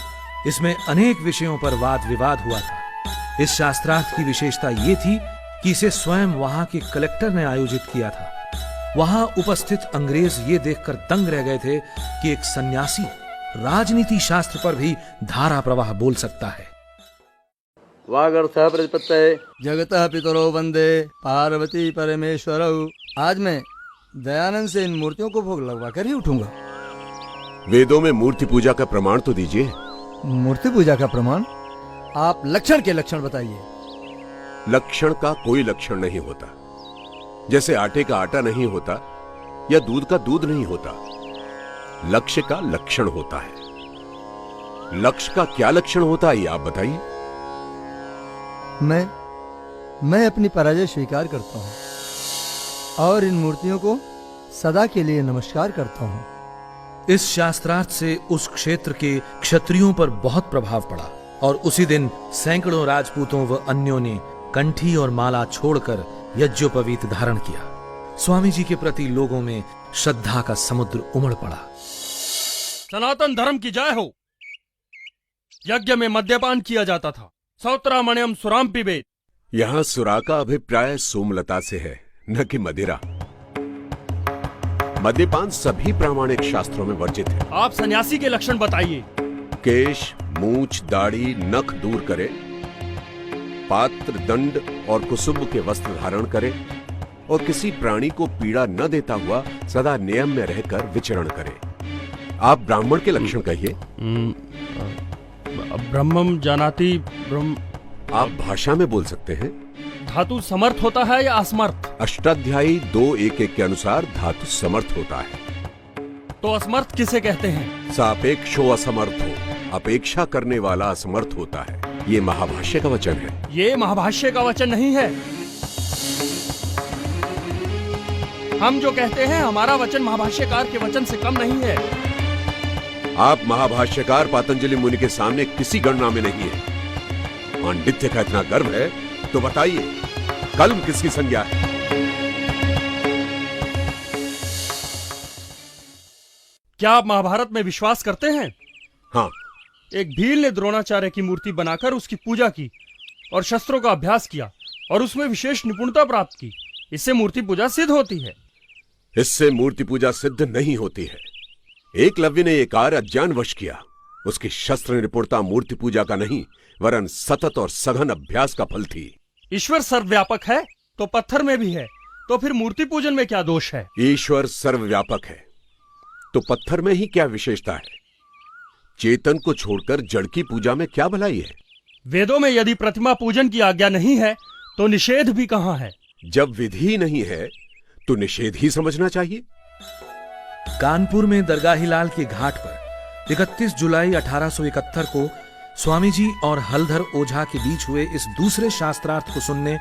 S1: इसमें अनेक विषयों पर वाद विवाद हुआ था। इस शास्त्रार्थ की विशेषता ये थी कि इसे स्वयं वहां के कलेक्टर ने आयोजित किया था। वहां उपस्थित अंग्रेज ये देखकर दंग रह गए थे कि एक सन्यासी राजनीति शास्त्र पर भी धारा प्रवाह बोल सकता है।
S15: वागर्थः प्रतिपत्तये जगतः पितरो वंदे पार्वती परमेश्वरौ। आज मैं दयानंद से इन मूर्तियों को भोग लगवा कर ही उठूंगा।
S14: वेदों में मूर्ति पूजा का प्रमाण तो दीजिए।
S15: मूर्ति पूजा का प्रमाण? आप लक्षण के लक्षण बताइए।
S14: लक्षण का कोई लक्षण नहीं होता। जैसे आटे का आटा नहीं होता या दूध का दूध नहीं होता। लक्ष्य का लक्षण होता है। लक्ष्य का क्या लक्षण होता है ये आप बताइए।
S15: मैं अपनी पराजय स्वीकार करता हूं और इन मूर्तियों को सदा के लिए नमस्कार करता हूं।
S1: इस शास्त्रार्थ से उस क्षेत्र के क्षत्रियों पर बहुत प्रभाव पड़ा और उसी दिन सैकड़ों राजपूतों व अन्यों ने कंठी और माला छोड़कर यज्ञोपवीत धारण किया। स्वामी जी के प्रति लोगों में श्रद्धा का समुद्र उमड़ पड़ा।
S9: सनातन धर्म की जय हो। यज्ञ में मद्यपान किया जाता था। सौत्रामण्यम सुराम पिबेत।
S14: यहां सुरा का अभिप्राय सोमलता से है, न कि मदिरा। मद्यपान सभी प्रामाणिक शास्त्रों में वर्जित है।
S9: आप सन्यासी के लक्षण बताइए।
S14: केश, मूछ, दाढ़ी, नख दूर करे, पात्र, दंड और कुसुम के वस्त्र धारण करे और किसी प्राणी को पीड़ा न देता हुआ सदा नियम में रहकर विचरण करे। आप ब्राह्मण के लक्षण कहिए।
S9: ब्रह्मम जानाति ब्रह्म।
S14: आप भाषा में बोल सकते हैं।
S9: धातु समर्थ होता है या असमर्थ?
S14: अष्टाध्यायी 2:1 के अनुसार धातु समर्थ होता है।
S9: तो असमर्थ किसे कहते हैं?
S14: सापेक्षो असमर्थो, अपेक्षा करने वाला असमर्थ होता है। ये महाभाष्य का वचन है।
S9: ये महाभाष्य का वचन नहीं है। हम जो कहते हैं हमारा वचन महाभाष्यकार के वचन से कम नहीं है।
S14: आप महाभाष्यकार पातंजलि मुनि के सामने किसी गणना में नहीं है। पांडित्य का इतना गर्व है तो बताइए, कलम किसकी संज्ञा है?
S9: क्या आप महाभारत में विश्वास करते हैं?
S14: हाँ।
S9: एक भील ने द्रोणाचार्य की मूर्ति बनाकर उसकी पूजा की और शस्त्रों का अभ्यास किया और उसमें विशेष निपुणता प्राप्त की। इससे मूर्ति पूजा सिद्ध होती है।
S14: इससे मूर्ति पूजा सिद्ध नहीं होती है। एकलव्य ने यह कार्य अज्ञानवश किया। उसकी शस्त्र निपुणता मूर्ति पूजा का नहीं वरन सतत और सघन अभ्यास का फल थी।
S9: ईश्वर सर्वव्यापक है तो पत्थर में भी है, तो फिर मूर्ति पूजन में क्या दोष है?
S14: ईश्वर सर्वव्यापक है तो पत्थर में ही क्या विशेषता है? चेतन को छोड़कर जड़ की पूजा में क्या भलाई है?
S9: वेदों में यदि प्रतिमा पूजन की आज्ञा नहीं है तो निषेध भी कहां है?
S14: जब विधि नहीं है तो निषेध ही समझना चाहिए।
S1: कानपुर में दरगाही लाल के घाट पर 31 जुलाई 1871 को स्वामी जी और हलधर ओझा के बीच हुए इस दूसरे शास्त्रार्थ को सुनने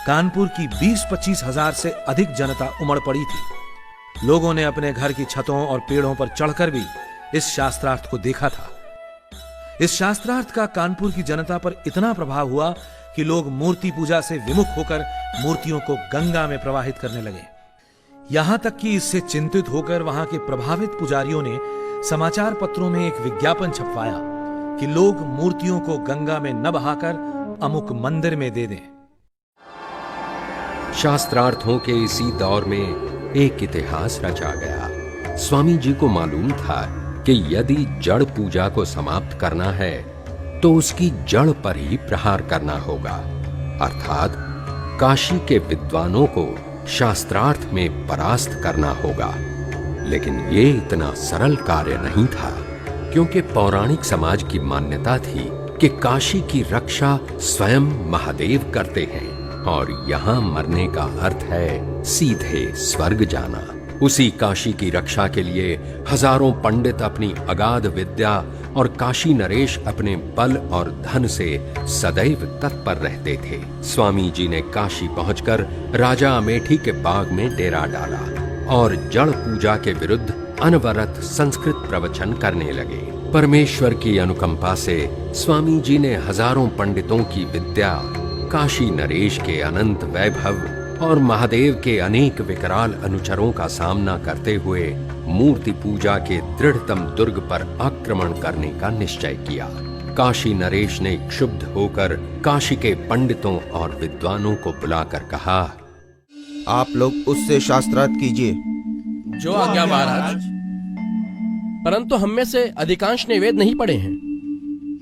S1: कानपुर की 20-25 हजार से अधिक जनता उमड़ पड़ी थी। लोगों ने अपने घर की छतों और पेड़ों पर चढ़कर भी इस शास्त्रार्थ को देखा था। इस शास्त्रार्थ का कानपुर की जनता पर इतना प्रभाव हुआ कि लोग मूर्ति पूजा से विमुख होकर मूर्तियों को गंगा में प्रवाहित करने लगे। यहां तक कि इससे चिंतित होकर वहां के प्रभावित पुजारियों ने समाचार पत्रों में एक विज्ञापन छपवाया कि लोग मूर्तियों को गंगा में न बहाकर अमुक मंदिर में दे दें।
S3: शास्त्रार्थों के इसी दौर में एक इतिहास रचा गया। स्वामी जी को मालूम था कि यदि जड़ पूजा को समाप्त करना है तो उसकी जड़ पर ही प्रहार करना होगा, अर्थात काशी के विद्वानों को शास्त्रार्थ में परास्त करना होगा। लेकिन ये इतना सरल कार्य नहीं था, क्योंकि पौराणिक समाज की मान्यता थी कि काशी की रक्षा स्वयं महादेव करते हैं और यहाँ मरने का अर्थ है सीधे स्वर्ग जाना। उसी काशी की रक्षा के लिए हजारों पंडित अपनी अगाध विद्या और काशी नरेश अपने बल और धन से सदैव तत्पर रहते थे। स्वामी जी ने काशी पहुंचकर राजा अमेठी के बाग में डेरा डाला और जड़ पूजा के विरुद्ध अनवरत संस्कृत प्रवचन करने लगे। परमेश्वर की अनुकंपा से स्वामी जी ने हजारों पंडितों की विद्या, काशी नरेश के अनंत वैभव और महादेव के अनेक विकराल अनुचरों का सामना करते हुए मूर्ति पूजा के दृढ़तम दुर्ग पर आक्रमण करने का निश्चय किया। काशी नरेश ने क्षुब्ध होकर काशी के पंडितों और विद्वानों को बुलाकर कहा,
S7: आप लोग उससे शास्त्रार्थ कीजिए।
S8: जो आज्ञा महाराज। परंतु हम में से अधिकांश ने वेद नहीं पढ़े हैं।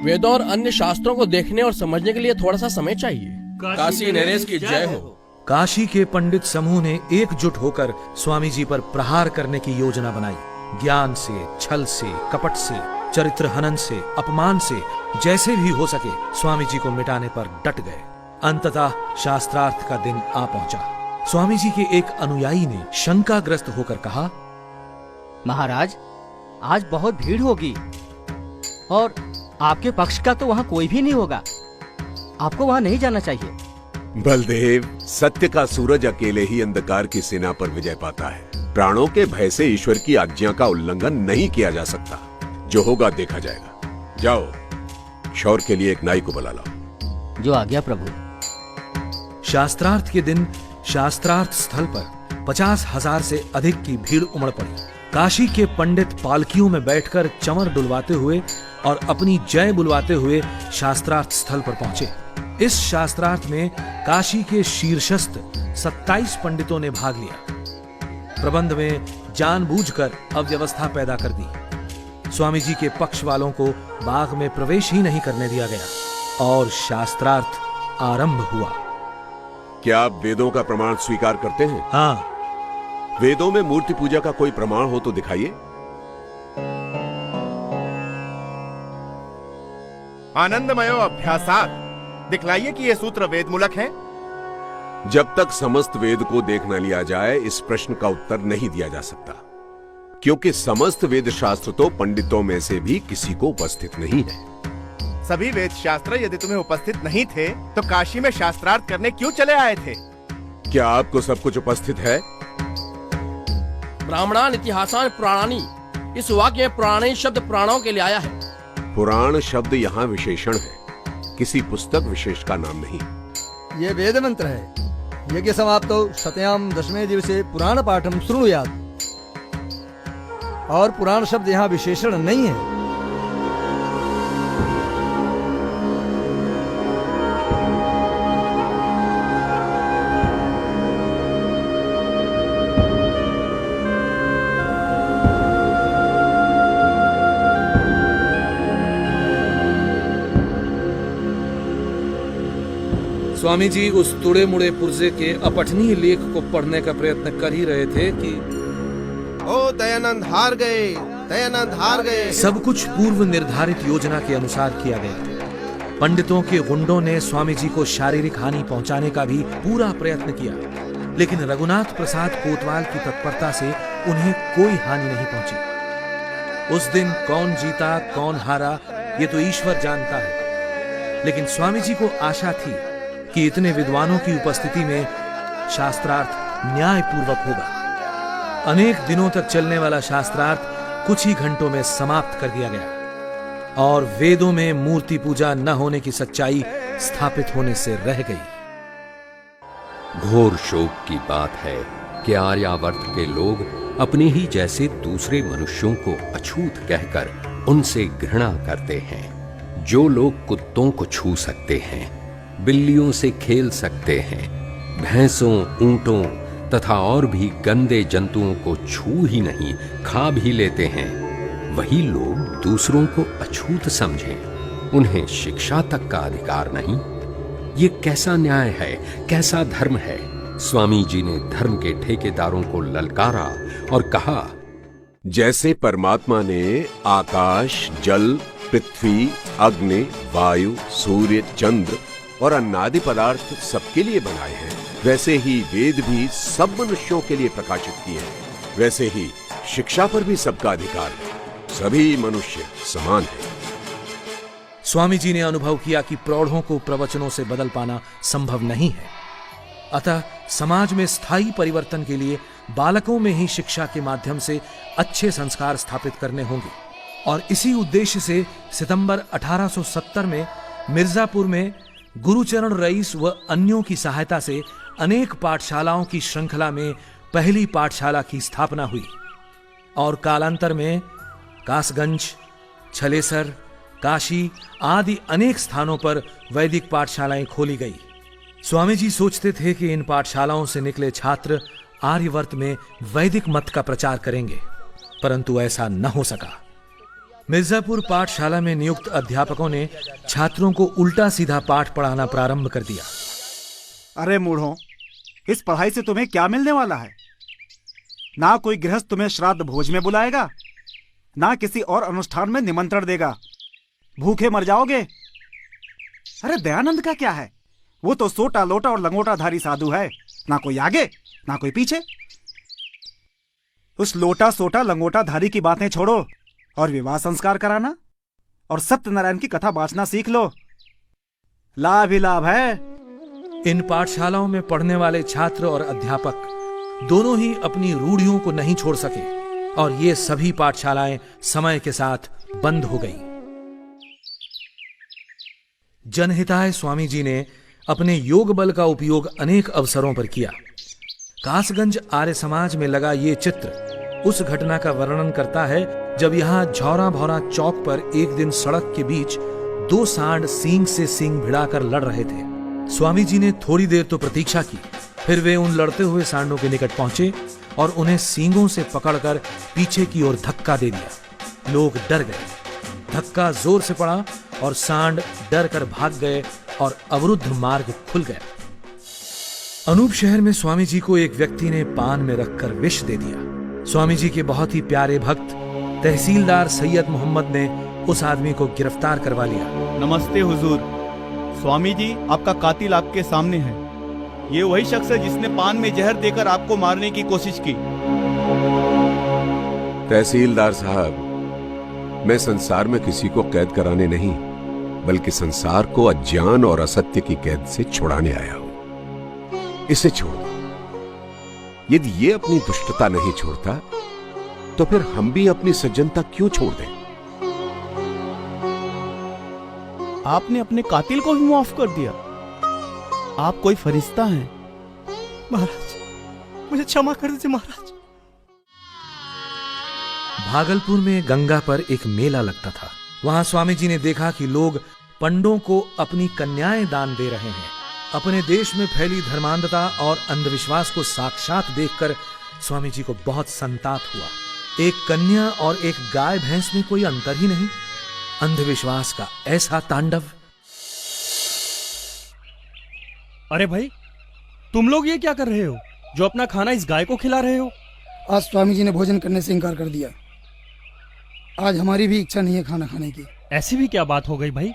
S8: वेदों और अन्य शास्त्रों को देखने और समझने के लिए थोड़ा सा समय चाहिए। काशी नरेश की जय हो।
S1: काशी के पंडित समूह ने एकजुट होकर स्वामी जी पर प्रहार करने की योजना बनाई। ज्ञान से, छल से, कपट से, चरित्र हनन से, अपमान से, जैसे भी हो सके स्वामी जी को मिटाने पर डट गए। अंततः शास्त्रार्थ का दिन आ पहुंचा। स्वामी जी के एक अनुयायी ने शंकाग्रस्त होकर कहा,
S13: महाराज, आज बहुत भीड़ होगी और आपके पक्ष का तो वहाँ कोई भी नहीं होगा। आपको वहाँ नहीं जाना चाहिए।
S14: बलदेव, सत्य का सूरज अकेले ही अंधकार की सेना पर विजय पाता है। प्राणों के भय से ईश्वर की आज्ञा का उल्लंघन नहीं किया जा सकता। जो होगा देखा जाएगा। जाओ, शौर के लिए एक नाई को बुला लाओ।
S13: जो आज्ञा प्रभु।
S1: शास्त्रार्थ के दिन शास्त्रार्थ स्थल पर 50,000 से अधिक की भीड़ उमड़ पड़ी। काशी के पंडित पालकियों में बैठकर चंवर डुलवाते हुए और अपनी जय बुलवाते हुए शास्त्रार्थ स्थल पर पहुंचे। इस शास्त्रार्थ में काशी के शीर्षस्थ 27 पंडितों ने भाग लिया। प्रबंध में जानबूझकर अव्यवस्था पैदा कर दी। स्वामी जी के पक्ष वालों को बाग में प्रवेश ही नहीं करने दिया गया और शास्त्रार्थ आरंभ हुआ।
S14: क्या आप वेदों का प्रमाण स्वीकार करते हैं?
S1: हाँ।
S14: वेदों में मूर्ति पूजा का कोई प्रमाण हो तो दिखाइए।
S16: आनंदमयो अभ्यासात, दिखलाइए कि ये सूत्र वेद मूलक हैं।
S14: जब तक समस्त वेद को देख न लिया जाए इस प्रश्न का उत्तर नहीं दिया जा सकता, क्योंकि समस्त वेद शास्त्र तो पंडितों में से भी किसी को उपस्थित नहीं है।
S16: सभी वेद शास्त्र यदि तुम्हें उपस्थित नहीं थे तो काशी में शास्त्रार्थ करने क्यों चले आए थे?
S14: क्या आपको सब कुछ उपस्थित है?
S8: ब्राह्मणान इतिहासान पुराणानी, इस वाक्य में पुराणी शब्द पुराणों के लिए आया है।
S14: पुराण शब्द यहाँ विशेषण है, किसी पुस्तक विशेष का नाम नहीं।
S15: ये वेद मंत्र है। यज्ञ समाप्तो शतयाम दशमे दिवसे पुराण पाठम शृणुयात्। और पुराण शब्द यहाँ विशेषण नहीं है।
S1: स्वामी जी उस तुड़े मुड़े पुर्जे के अपठनीय लेख को पढ़ने का प्रयत्न कर ही रहे थे कि
S7: ओ दयानंद हार गए, दयानंद हार गए।
S1: सब कुछ पूर्व निर्धारित योजना के अनुसार किया गया। पंडितों के गुंडों ने स्वामी जी को शारीरिक हानि पहुंचाने का भी पूरा प्रयत्न किया, लेकिन रघुनाथ प्रसाद कोतवाल की तत्परता से उन्हें कोई हानि नहीं पहुंची। उस दिन कौन जीता कौन हारा ये तो ईश्वर जानता है, लेकिन स्वामी जी को आशा थी कि इतने विद्वानों की उपस्थिति में शास्त्रार्थ न्यायपूर्वक होगा। अनेक दिनों तक चलने वाला शास्त्रार्थ कुछ ही घंटों में समाप्त कर दिया गया और वेदों में मूर्ति पूजा न होने की सच्चाई स्थापित होने से रह गई।
S3: घोर शोक की बात है कि आर्यावर्त के लोग अपने ही जैसे दूसरे मनुष्यों को अछूत कहकर उनसे घृणा करते हैं। जो लोग कुत्तों को छू सकते हैं, बिल्लियों से खेल सकते हैं, भैंसों, ऊंटों तथा और भी गंदे जंतुओं को छू ही नहीं खा भी लेते हैं, वही लोग दूसरों को अछूत समझें, उन्हें शिक्षा तक का अधिकार नहीं। ये कैसा न्याय है, कैसा धर्म है? स्वामी जी ने धर्म के ठेकेदारों को ललकारा और कहा,
S14: जैसे परमात्मा ने आकाश, जल, पृथ्वी, अग्नि, वायु, सूर्य, चंद्र और अन्नादि पदार्थ सबके लिए बनाए हैं, वैसे ही वेद भी सब मनुष्यों के लिए प्रकाशित किए हैं। वैसे ही शिक्षा पर भी सबका अधिकार है। सभी मनुष्य समान हैं।
S1: स्वामी जी ने अनुभव किया कि प्रौढ़ों को प्रवचनों से बदल पाना संभव नहीं है, अतः समाज में स्थायी परिवर्तन के लिए बालकों में ही शिक्षा के माध्यम से अच्छे संस्कार स्थापित करने होंगे। और इसी उद्देश्य से सितंबर 1870 में मिर्जापुर में गुरुचरण रईस व अन्यों की सहायता से अनेक पाठशालाओं की श्रृंखला में पहली पाठशाला की स्थापना हुई और कालांतर में कासगंज, छलेसर, काशी आदि अनेक स्थानों पर वैदिक पाठशालाएं खोली गई। स्वामी जी सोचते थे कि इन पाठशालाओं से निकले छात्र आर्यवर्त में वैदिक मत का प्रचार करेंगे, परंतु ऐसा न हो सका। मिर्जापुर पाठशाला में नियुक्त अध्यापकों ने छात्रों को उल्टा सीधा पाठ पढ़ाना प्रारंभ कर दिया।
S17: अरे मूढ़ों, इस पढ़ाई से तुम्हें क्या मिलने वाला है? ना कोई गृहस्थ तुम्हें श्राद्ध भोज में बुलाएगा, ना किसी और अनुष्ठान में निमंत्रण देगा। भूखे मर जाओगे। अरे दयानंद का क्या है? वो तो सोटा लोटा और लंगोटाधारी साधु है, ना कोई आगे ना कोई पीछे। उस लोटा सोटा लंगोटाधारी की बातें छोड़ो और विवाह संस्कार कराना और सत्यनारायण की कथा बांचना सीख लो। लाभ ही लाभ है।
S1: इन पाठशालाओं में पढ़ने वाले छात्र और अध्यापक दोनों ही अपनी रूढ़ियों को नहीं छोड़ सके और ये सभी पाठशालाएं समय के साथ बंद हो गईं। जनहिताय स्वामी जी ने अपने योग बल का उपयोग अनेक अवसरों पर किया। कासगंज आर्य समाज में लगा ये चित्र उस घटना का वर्णन करता है जब यहाँ झौरा भौरा चौक पर एक दिन सड़क के बीच दो सांड सींग से सींग भिड़ाकर लड़ रहे थे। स्वामी जी ने थोड़ी देर तो प्रतीक्षा की, फिर वे उन लड़ते हुए सांडों के निकट पहुंचे और उन्हें सींगों से पकड़कर पीछे की ओर धक्का दे दिया। लोग डर गए। धक्का जोर से पड़ा और सांड डर कर भाग गए और अवरुद्ध मार्ग खुल गया। अनूप शहर में स्वामी जी को एक व्यक्ति ने पान में रखकर विष दे दिया। स्वामी जी के बहुत ही प्यारे भक्त तहसीलदार सैयद मोहम्मद ने उस आदमी को गिरफ्तार करवा लिया।
S18: नमस्ते हुजूर, स्वामी जी आपका कातिल आपके सामने है। ये वही शख्स है जिसने पान में जहर देकर आपको मारने की कोशिश की।
S14: तहसीलदार साहब, मैं संसार में किसी को कैद कराने नहीं, बल्कि संसार को अज्ञान और असत्य की कैद से छुड़ाने आया हूं। इसे छोड़ दो। यदि ये अपनी दुष्टता नहीं छोड़ता तो फिर हम भी अपनी सज्जनता क्यों छोड़ दें?
S18: आपने अपने कातिल को भी माफ कर दिया। आप कोई फरिश्ता हैं।
S17: महाराज, मुझे क्षमा कर दीजिए महाराज।
S1: भागलपुर में गंगा पर एक मेला लगता था। वहां स्वामी जी ने देखा कि लोग पंडों को अपनी कन्याएं दान दे रहे हैं। अपने देश में फैली धर्मांधता और अंधविश्वास को साक्षात देखकर स्वामी जी को बहुत संताप हुआ। एक कन्या और एक गाय भैंस में कोई अंतर ही नहीं। अंधविश्वास का ऐसा तांडव।
S9: अरे भाई, तुम लोग ये क्या कर रहे हो जो अपना खाना इस गाय को खिला रहे हो?
S15: आज स्वामी जी ने भोजन करने से इनकार कर दिया। आज हमारी भी इच्छा नहीं है खाना खाने की।
S9: ऐसी भी क्या बात हो गई भाई?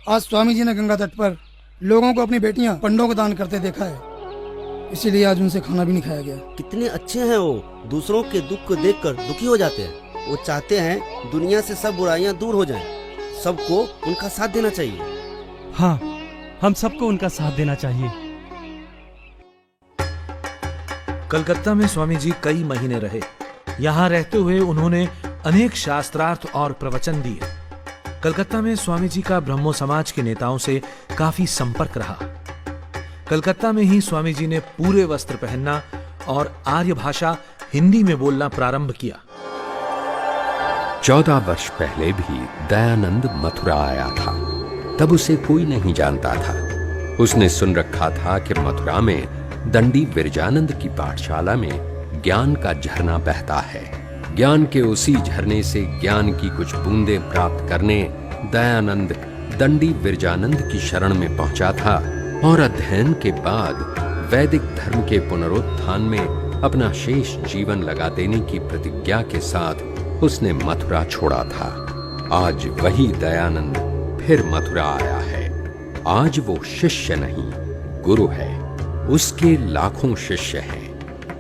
S15: आज स्वामी जी ने गंगा तट पर लोगों को अपनी बेटियां पंडों को दान करते देखा है, इसीलिए आज उनसे खाना भी नहीं खाया गया।
S19: कितने अच्छे हैं वो, दूसरों के दुख को देखकर दुखी हो जाते हैं। वो चाहते हैं दुनिया से सब बुराइयां दूर हो जाएं। सबको उनका साथ देना चाहिए।
S9: हाँ, हम सबको उनका साथ देना चाहिए।
S1: कलकत्ता में स्वामी जी कई महीने रहे। यहाँ रहते हुए उन्होंने अनेक शास्त्रार्थ और प्रवचन दिए। कलकत्ता में स्वामी जी का ब्रह्मो समाज के नेताओं से काफी संपर्क रहा। कलकत्ता में ही स्वामी जी ने पूरे वस्त्र पहनना और आर्य भाषा हिंदी में बोलना प्रारंभ किया।
S3: 14 वर्ष पहले भी दयानंद मथुरा आया था। तब उसे कोई नहीं जानता था। उसने सुन रखा था कि मथुरा में दंडी विरजानंद की पाठशाला में ज्ञान का झरना बहता है। ज्ञान के उसी झरने से ज्ञान की कुछ बूंदें प्राप्त करने दयानंद दंडी विरजानंद की शरण में पहुंचा था और अध्ययन के बाद वैदिक धर्म के पुनरुत्थान में अपना शेष जीवन लगा देने की प्रतिज्ञा के साथ उसने मथुरा छोड़ा था। आज वही दयानंद फिर मथुरा आया है। आज वो शिष्य नहीं, गुरु है। उसके लाखों शिष्य हैं।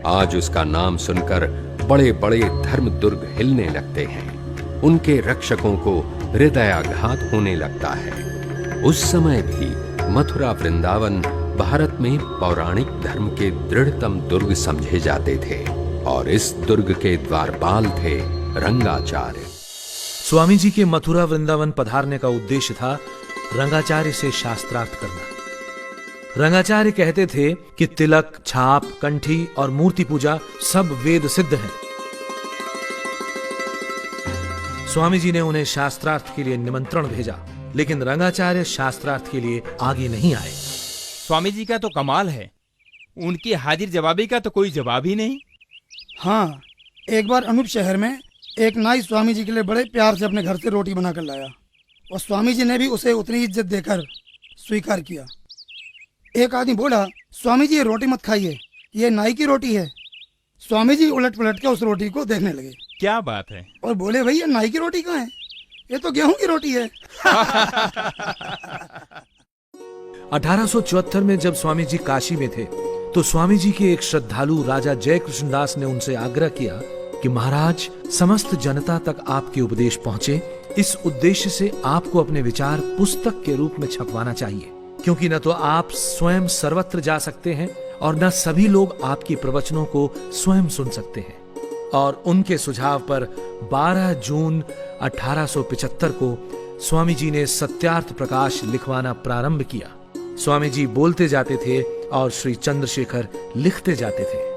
S3: आज उसका नाम सुनकर बड़े बड़े धर्म दुर्ग हिलने लगते हैं। उनके रक्षकों को हृदयाघात होने लगता है। उस समय भी मथुरा वृंदावन भारत में पौराणिक धर्म के दृढ़तम दुर्ग समझे जाते थे और इस दुर्ग के द्वारपाल थे रंगाचार्य।
S1: स्वामी जी के मथुरा वृंदावन पधारने का उद्देश्य था रंगाचार्य से शास्त्रार्थ करना। रंगाचार्य कहते थे कि तिलक, छाप, कंठी और मूर्ति पूजा सब वेद सिद्ध है। स्वामी जी ने उन्हें शास्त्रार्थ के लिए निमंत्रण भेजा, लेकिन रंगाचार्य शास्त्रार्थ के लिए आगे नहीं आए।
S18: स्वामी जी का तो कमाल है, उनकी हाजिर जवाबी का तो कोई जवाब ही नहीं।
S15: हाँ, एक बार अनूप शहर में एक नाई स्वामी जी के लिए बड़े प्यार से अपने घर से रोटी बनाकर लाया और स्वामी जी ने भी उसे उतनी इज्जत देकर स्वीकार किया। एक आदमी बोला, स्वामी जी ये रोटी मत खाइए, ये नाई की रोटी है। स्वामी जी उलट पलट के उस रोटी को देखने लगे।
S18: क्या बात है?
S15: और बोले, भाई ये नाई की रोटी कहाँ है? ये तो गेहूं की रोटी है।
S1: 1874 में जब स्वामी जी काशी में थे तो स्वामी जी के एक श्रद्धालु राजा जय कृष्णदास ने उनसे आग्रह किया कि महाराज, समस्त जनता तक आपके उपदेश पहुंचे, इस उद्देश्य से आपको अपने विचार पुस्तक के रूप में छपवाना चाहिए, क्योंकि न तो आप स्वयं सर्वत्र जा सकते हैं और न सभी लोग आपके प्रवचनों को स्वयं सुन सकते हैं। और उनके सुझाव पर 12 जून 1875 को स्वामी जी ने सत्यार्थ प्रकाश लिखवाना प्रारंभ किया। स्वामी जी बोलते जाते थे और श्री चंद्रशेखर लिखते जाते थे।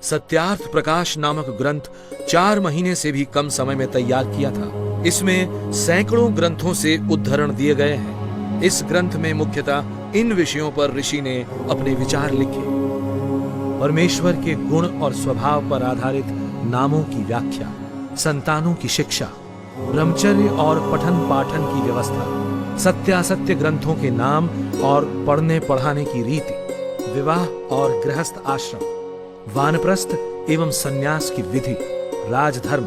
S1: सत्यार्थ प्रकाश नामक ग्रंथ 4 महीने से भी कम समय में तैयार किया था। इसमें सैकड़ों ग्रंथों से उद्धरण दिए गए हैं। इस ग्रंथ में मुख्यतः इन विषयों पर ऋषि ने अपने विचार लिखे। परमेश्वर के गुण और स्वभाव पर आधारित नामों की व्याख्या, संतानों की शिक्षा, ब्रह्मचर्य और पठन पाठन की व्यवस्था, सत्यासत्य ग्रंथों के नाम और पढ़ने पढ़ाने की रीति, विवाह और गृहस्थ आश्रम, वानप्रस्थ एवं सन्यास की विधि, राजधर्म,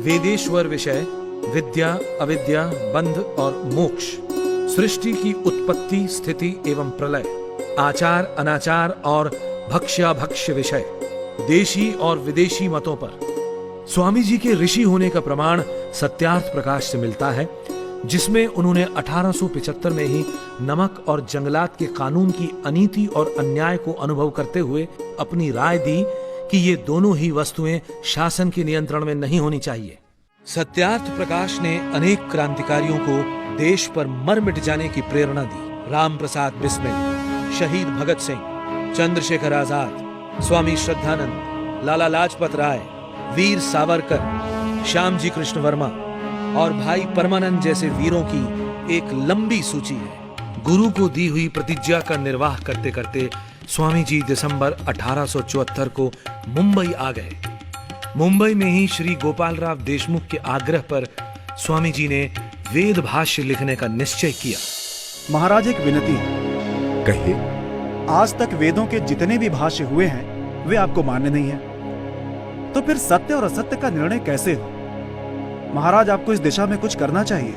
S1: वेदेश्वर विषय, विद्या अविद्या, बंध और मोक्ष, सृष्टि की उत्पत्ति स्थिति एवं प्रलय, आचार अनाचार और भक्ष्याभक्ष्य विषय, देशी और विदेशी मतों पर। स्वामी जी के ऋषि होने का प्रमाण सत्यार्थ प्रकाश से मिलता है, जिसमें उन्होंने 1875 में ही नमक और जंगलात के कानून की अनीति और अन्याय को अनुभव करते हुए अपनी राय दी कि ये दोनों ही वस्तुएं शासन के नियंत्रण में नहीं होनी चाहिए। सत्यार्थ प्रकाश ने अनेक क्रांतिकारियों को देश पर मर मिट जाने की प्रेरणा दी। राम प्रसाद बिस्मिल, शहीद भगत सिंह, चंद्रशेखर आजाद, स्वामी श्रद्धानंद, लाला लाजपत राय, वीर सावरकर, श्याम जी कृष्ण वर्मा और भाई परमानंद जैसे वीरों की एक लंबी सूची है। गुरु को दी हुई प्रतिज्ञा का निर्वाह करते करते स्वामी जी दिसंबर 1874 को मुंबई आ गए। मुंबई में ही श्री गोपालराव देशमुख के आग्रह पर स्वामी जी ने वेद भाष्य लिखने का निश्चय किया।
S17: महाराज, एक विनती है।
S14: कहिए।
S17: आज तक वेदों के जितने भी भाष्य हुए हैं वे आपको मान्य नहीं है, तो फिर सत्य और असत्य का निर्णय कैसे हो? महाराज, आपको इस दिशा में कुछ करना चाहिए।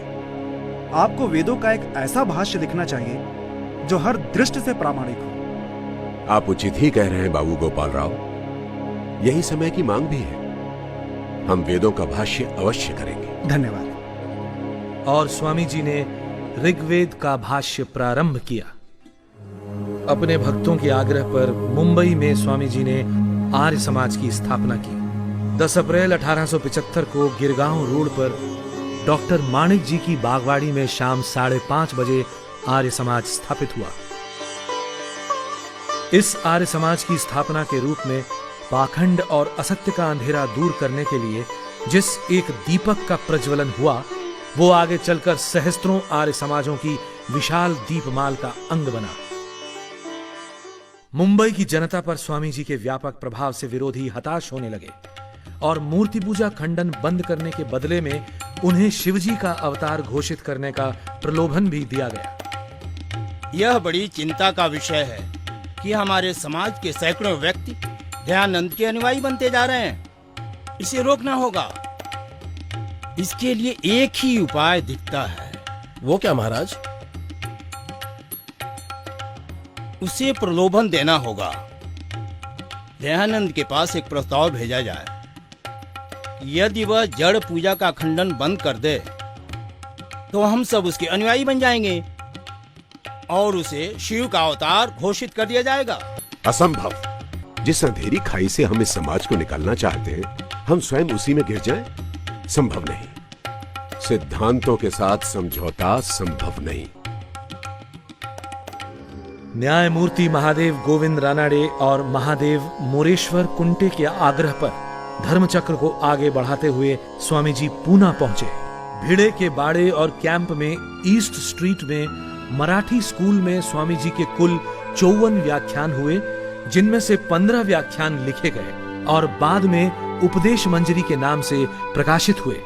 S17: आपको वेदों का एक ऐसा भाष्य लिखना चाहिए जो हर दृष्टि से प्रामाणिक हो।
S14: आप उचित ही कह रहे हैं बाबू गोपाल राव, यही समय की मांग भी है। हम वेदों का भाष्य अवश्य करेंगे।
S17: धन्यवाद।
S1: और स्वामी जी ने ऋग्वेद का भाष्य प्रारंभ किया। अपने भक्तों के आग्रह पर मुंबई में स्वामी जी ने आर्य समाज की स्थापना की। 10 अप्रैल 1875 को गिरगांव रोड पर डॉक्टर माणिक जी की बागवाड़ी में शाम 5:30 बजे आर्य समाज स्थापित हुआ। इस आर्य समाज की स्थापना के रूप में पाखंड और असत्य का अंधेरा दूर करने के लिए जिस एक दीपक का प्रज्वलन हुआ, वो आगे चलकर सहस्त्रों आर्य समाजों की विशाल दीपमाल का अंग बना। मुंबई की जनता पर स्वामी जी के व्यापक प्रभाव से विरोधी हताश होने लगे और मूर्ति पूजा खंडन बंद करने के बदले में उन्हें शिवजी का अवतार घोषित करने का प्रलोभन भी दिया गया।
S20: यह बड़ी चिंता का विषय है कि हमारे समाज के सैकड़ों व्यक्ति दयानंद के अनुयायी बनते जा रहे हैं। इसे रोकना होगा। इसके लिए एक ही उपाय दिखता है।
S18: वो क्या महाराज?
S20: उसे प्रलोभन देना होगा। दयानंद के पास एक प्रस्ताव भेजा जाए। यदि वह जड़ पूजा का खंडन बंद कर दे तो हम सब उसके अनुयायी बन जाएंगे और उसे शिव का अवतार घोषित कर दिया जाएगा।
S14: असंभव। जिस अंधेरी खाई से हम इस समाज को निकालना चाहते हैं, हम स्वयं उसी में गिर जाएं? संभव नहीं। सिद्धांतों के साथ समझौता संभव नहीं।
S1: न्यायमूर्ति महादेव गोविंद रानाडे और महादेव मोरेश्वर कुंटे के आग्रह पर धर्मचक्र को आगे बढ़ाते हुए स्वामी जी पूना पहुंचे। भिड़े के बाड़े और कैंप में ईस्ट स्ट्रीट में मराठी स्कूल में स्वामी जी के कुल 54 व्याख्यान हुए, जिनमें से 15 व्याख्यान लिखे गए और बाद में उपदेश मंजरी के नाम से प्रकाशित हुए।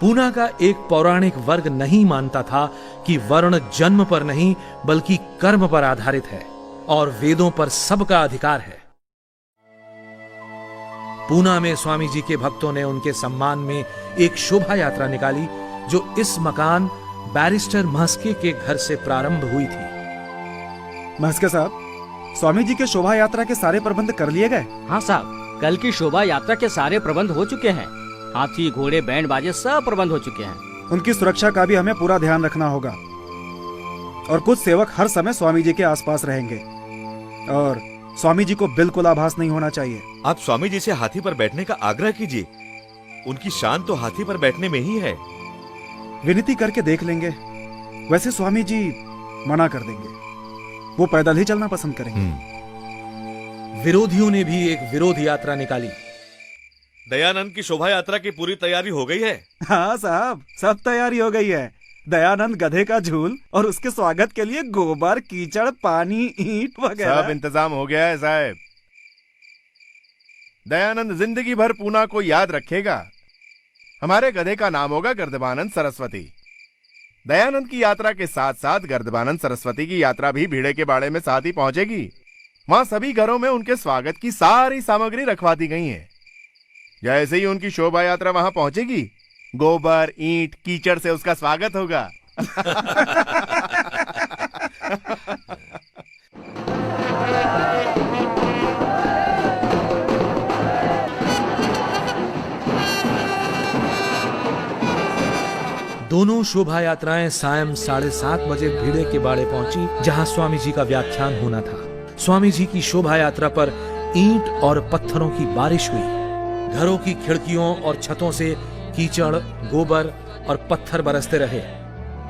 S1: पूना का एक पौराणिक वर्ग नहीं मानता था कि वर्ण जन्म पर नहीं बल्कि कर्म पर आधारित है और वेदों पर सबका अधिकार है। पूना में स्वामी जी के भक्तों ने उनके सम्मान में एक शोभा यात्रा निकाली जो इस मकान बैरिस्टर महस्के के घर से प्रारंभ हुई थी।
S17: महस्के साहब, स्वामी जी के शोभा यात्रा के सारे प्रबंध कर लिए गए?
S13: हाँ साहब, कल की शोभा यात्रा के सारे प्रबंध हो चुके हैं। हाथी, घोड़े, बैंड बाजे सब प्रबंध हो चुके हैं।
S17: उनकी सुरक्षा का भी हमें पूरा ध्यान रखना होगा और कुछ सेवक हर समय स्वामी जी के आसपास रहेंगे और स्वामी जी को बिल्कुल आभास नहीं होना चाहिए।
S10: आप स्वामी जी से हाथी पर बैठने का आग्रह कीजिए। उनकी शान तो हाथी पर बैठने में ही है।
S17: विनती करके देख लेंगे। वैसे स्वामी जी मना कर देंगे, वो पैदल ही चलना पसंद करेंगे।
S1: विरोधियों ने भी एक विरोध यात्रा निकाली।
S10: दयानंद की शोभा यात्रा की पूरी तैयारी हो गई है?
S17: हाँ साहब, सब तैयारी हो गई है। दयानंद गधे का झूल और उसके स्वागत के लिए गोबर, कीचड़, पानी, ईंट वगैरह
S16: सब इंतजाम हो गया है साहब। दयानंद जिंदगी भर पूना को याद रखेगा। हमारे गधे का नाम होगा गर्दबानंद सरस्वती। दयानंद की यात्रा के साथ साथ गर्दबानंद सरस्वती की यात्रा भी भिड़े के बाड़े में साथ ही पहुंचेगी। वहां सभी घरों में उनके स्वागत की सारी सामग्री रखवा दी गई है। जैसे ही उनकी शोभा यात्रा वहां पहुंचेगी, गोबर, ईंट, कीचड़ से उसका स्वागत होगा।
S1: दोनों शोभा यात्राएं सायं 7:30 बजे भिड़े के बाड़े पहुंची, जहां स्वामी जी का व्याख्यान होना था। स्वामी जी की शोभा यात्रा पर ईंट और पत्थरों की बारिश हुई। घरों की खिड़कियों और छतों से कीचड़, गोबर और पत्थर बरसते रहे।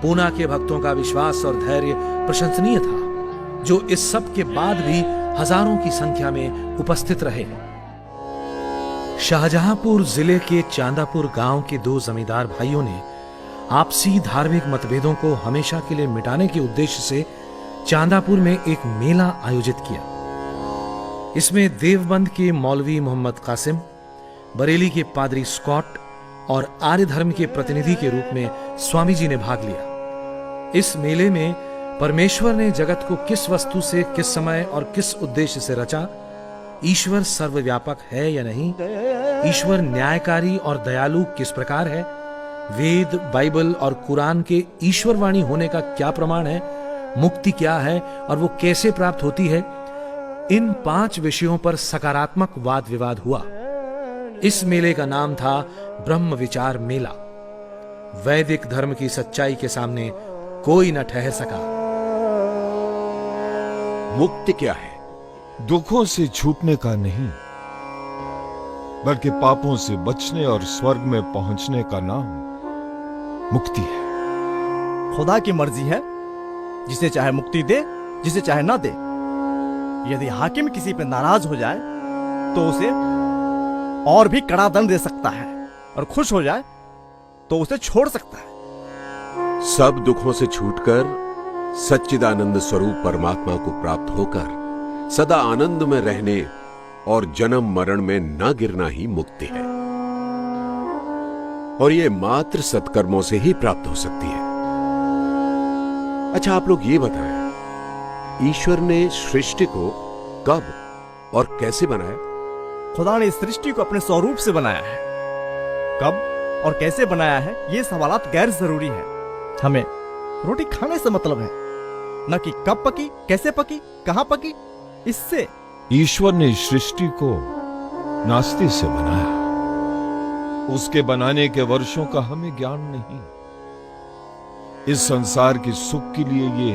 S1: पूना के भक्तों का विश्वास और धैर्य प्रशंसनीय था, जो इस सब के बाद भी हजारों की संख्या में उपस्थित रहे। शाहजहांपुर जिले के चांदापुर गांव के दो जमींदार भाइयों ने आपसी धार्मिक मतभेदों को हमेशा के लिए मिटाने के उद्देश्य से चांदापुर में एक मेला आयोजित किया। इसमें देवबंद के मौलवी मोहम्मद कासिम, बरेली के पादरी स्कॉट और आर्य धर्म के प्रतिनिधि के रूप में स्वामी जी ने भाग लिया। इस मेले में परमेश्वर ने जगत को किस वस्तु से, किस समय और किस उद्देश्य से रचा, ईश्वर सर्वव्यापक है या नहीं, ईश्वर न्यायकारी और दयालु किस प्रकार है, वेद, बाइबल और कुरान के ईश्वरवाणी होने का क्या प्रमाण है, मुक्ति क्या है और वो कैसे प्राप्त होती है, इन 5 विषयों पर सकारात्मक वाद विवाद हुआ। इस मेले का नाम था ब्रह्म विचार मेला। वैदिक धर्म की सच्चाई के सामने कोई न ठहर सका।
S14: मुक्ति क्या है?
S21: दुखों से छूटने का नहीं, बल्कि पापों से बचने और स्वर्ग में पहुंचने का नाम मुक्ति है।
S18: खुदा की मर्जी है, जिसे चाहे मुक्ति दे, जिसे चाहे ना दे। यदि हाकिम किसी पे नाराज हो जाए तो उसे और भी कड़ा दंड दे सकता है, और खुश हो जाए तो उसे छोड़ सकता है।
S14: सब दुखों से छूटकर सच्चिदानंद स्वरूप परमात्मा को प्राप्त होकर सदा आनंद में रहने और जन्म मरण में न गिरना ही मुक्ति है, और यह मात्र सत्कर्मों से ही प्राप्त हो सकती है। अच्छा, आप लोग ये बताएं, ईश्वर ने सृष्टि को कब और कैसे बनाया?
S18: खुदा ने इस सृष्टि को अपने स्वरूप से बनाया है। कब और कैसे बनाया है, ये सवालात गैर जरूरी है। हमें रोटी खाने से मतलब है, न कि कब पकी, कैसे पकी, कहां पकी। इससे
S21: ईश्वर ने सृष्टि को नास्ति से बनाया। उसके बनाने के वर्षों का हमें ज्ञान नहीं। इस संसार के सुख के लिए ये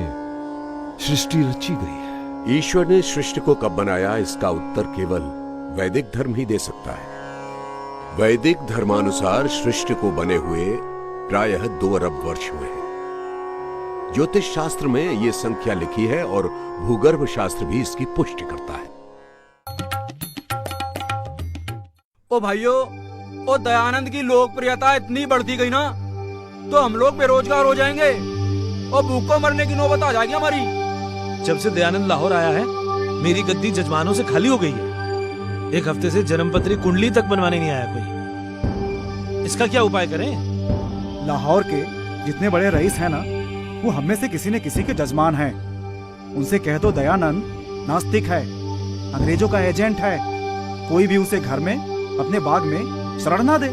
S21: सृष्टि रची गई है।
S14: ईश्वर ने सृष्टि को कब बनाया, इसका उत्तर केवल वैदिक धर्म ही दे सकता है। वैदिक धर्मानुसार सृष्टि को बने हुए प्रायः 2 अरब वर्ष हुए हैं। ज्योतिष शास्त्र में ये संख्या लिखी है और भूगर्भ शास्त्र भी इसकी पुष्टि करता है।
S5: ओ भाइयों, ओ दयानंद की लोकप्रियता इतनी बढ़ती गई ना, तो हम लोग बेरोजगार हो जाएंगे और भूखों मरने की नौबत आ जाएगी हमारी।
S1: जब से दयानंद लाहौर आया है, मेरी गद्दी जजमानों से खाली हो गई है। 1 हफ्ते से जन्मपत्री कुंडली तक बनवाने नहीं आया कोई। इसका क्या उपाय करें?
S17: लाहौर के जितने बड़े रईस हैं ना, वो हम में से किसी न किसी के जजमान हैं। उनसे कह दो दयानंद नास्तिक है, अंग्रेजों का एजेंट है, कोई भी उसे घर में, अपने बाग में शरण ना दे।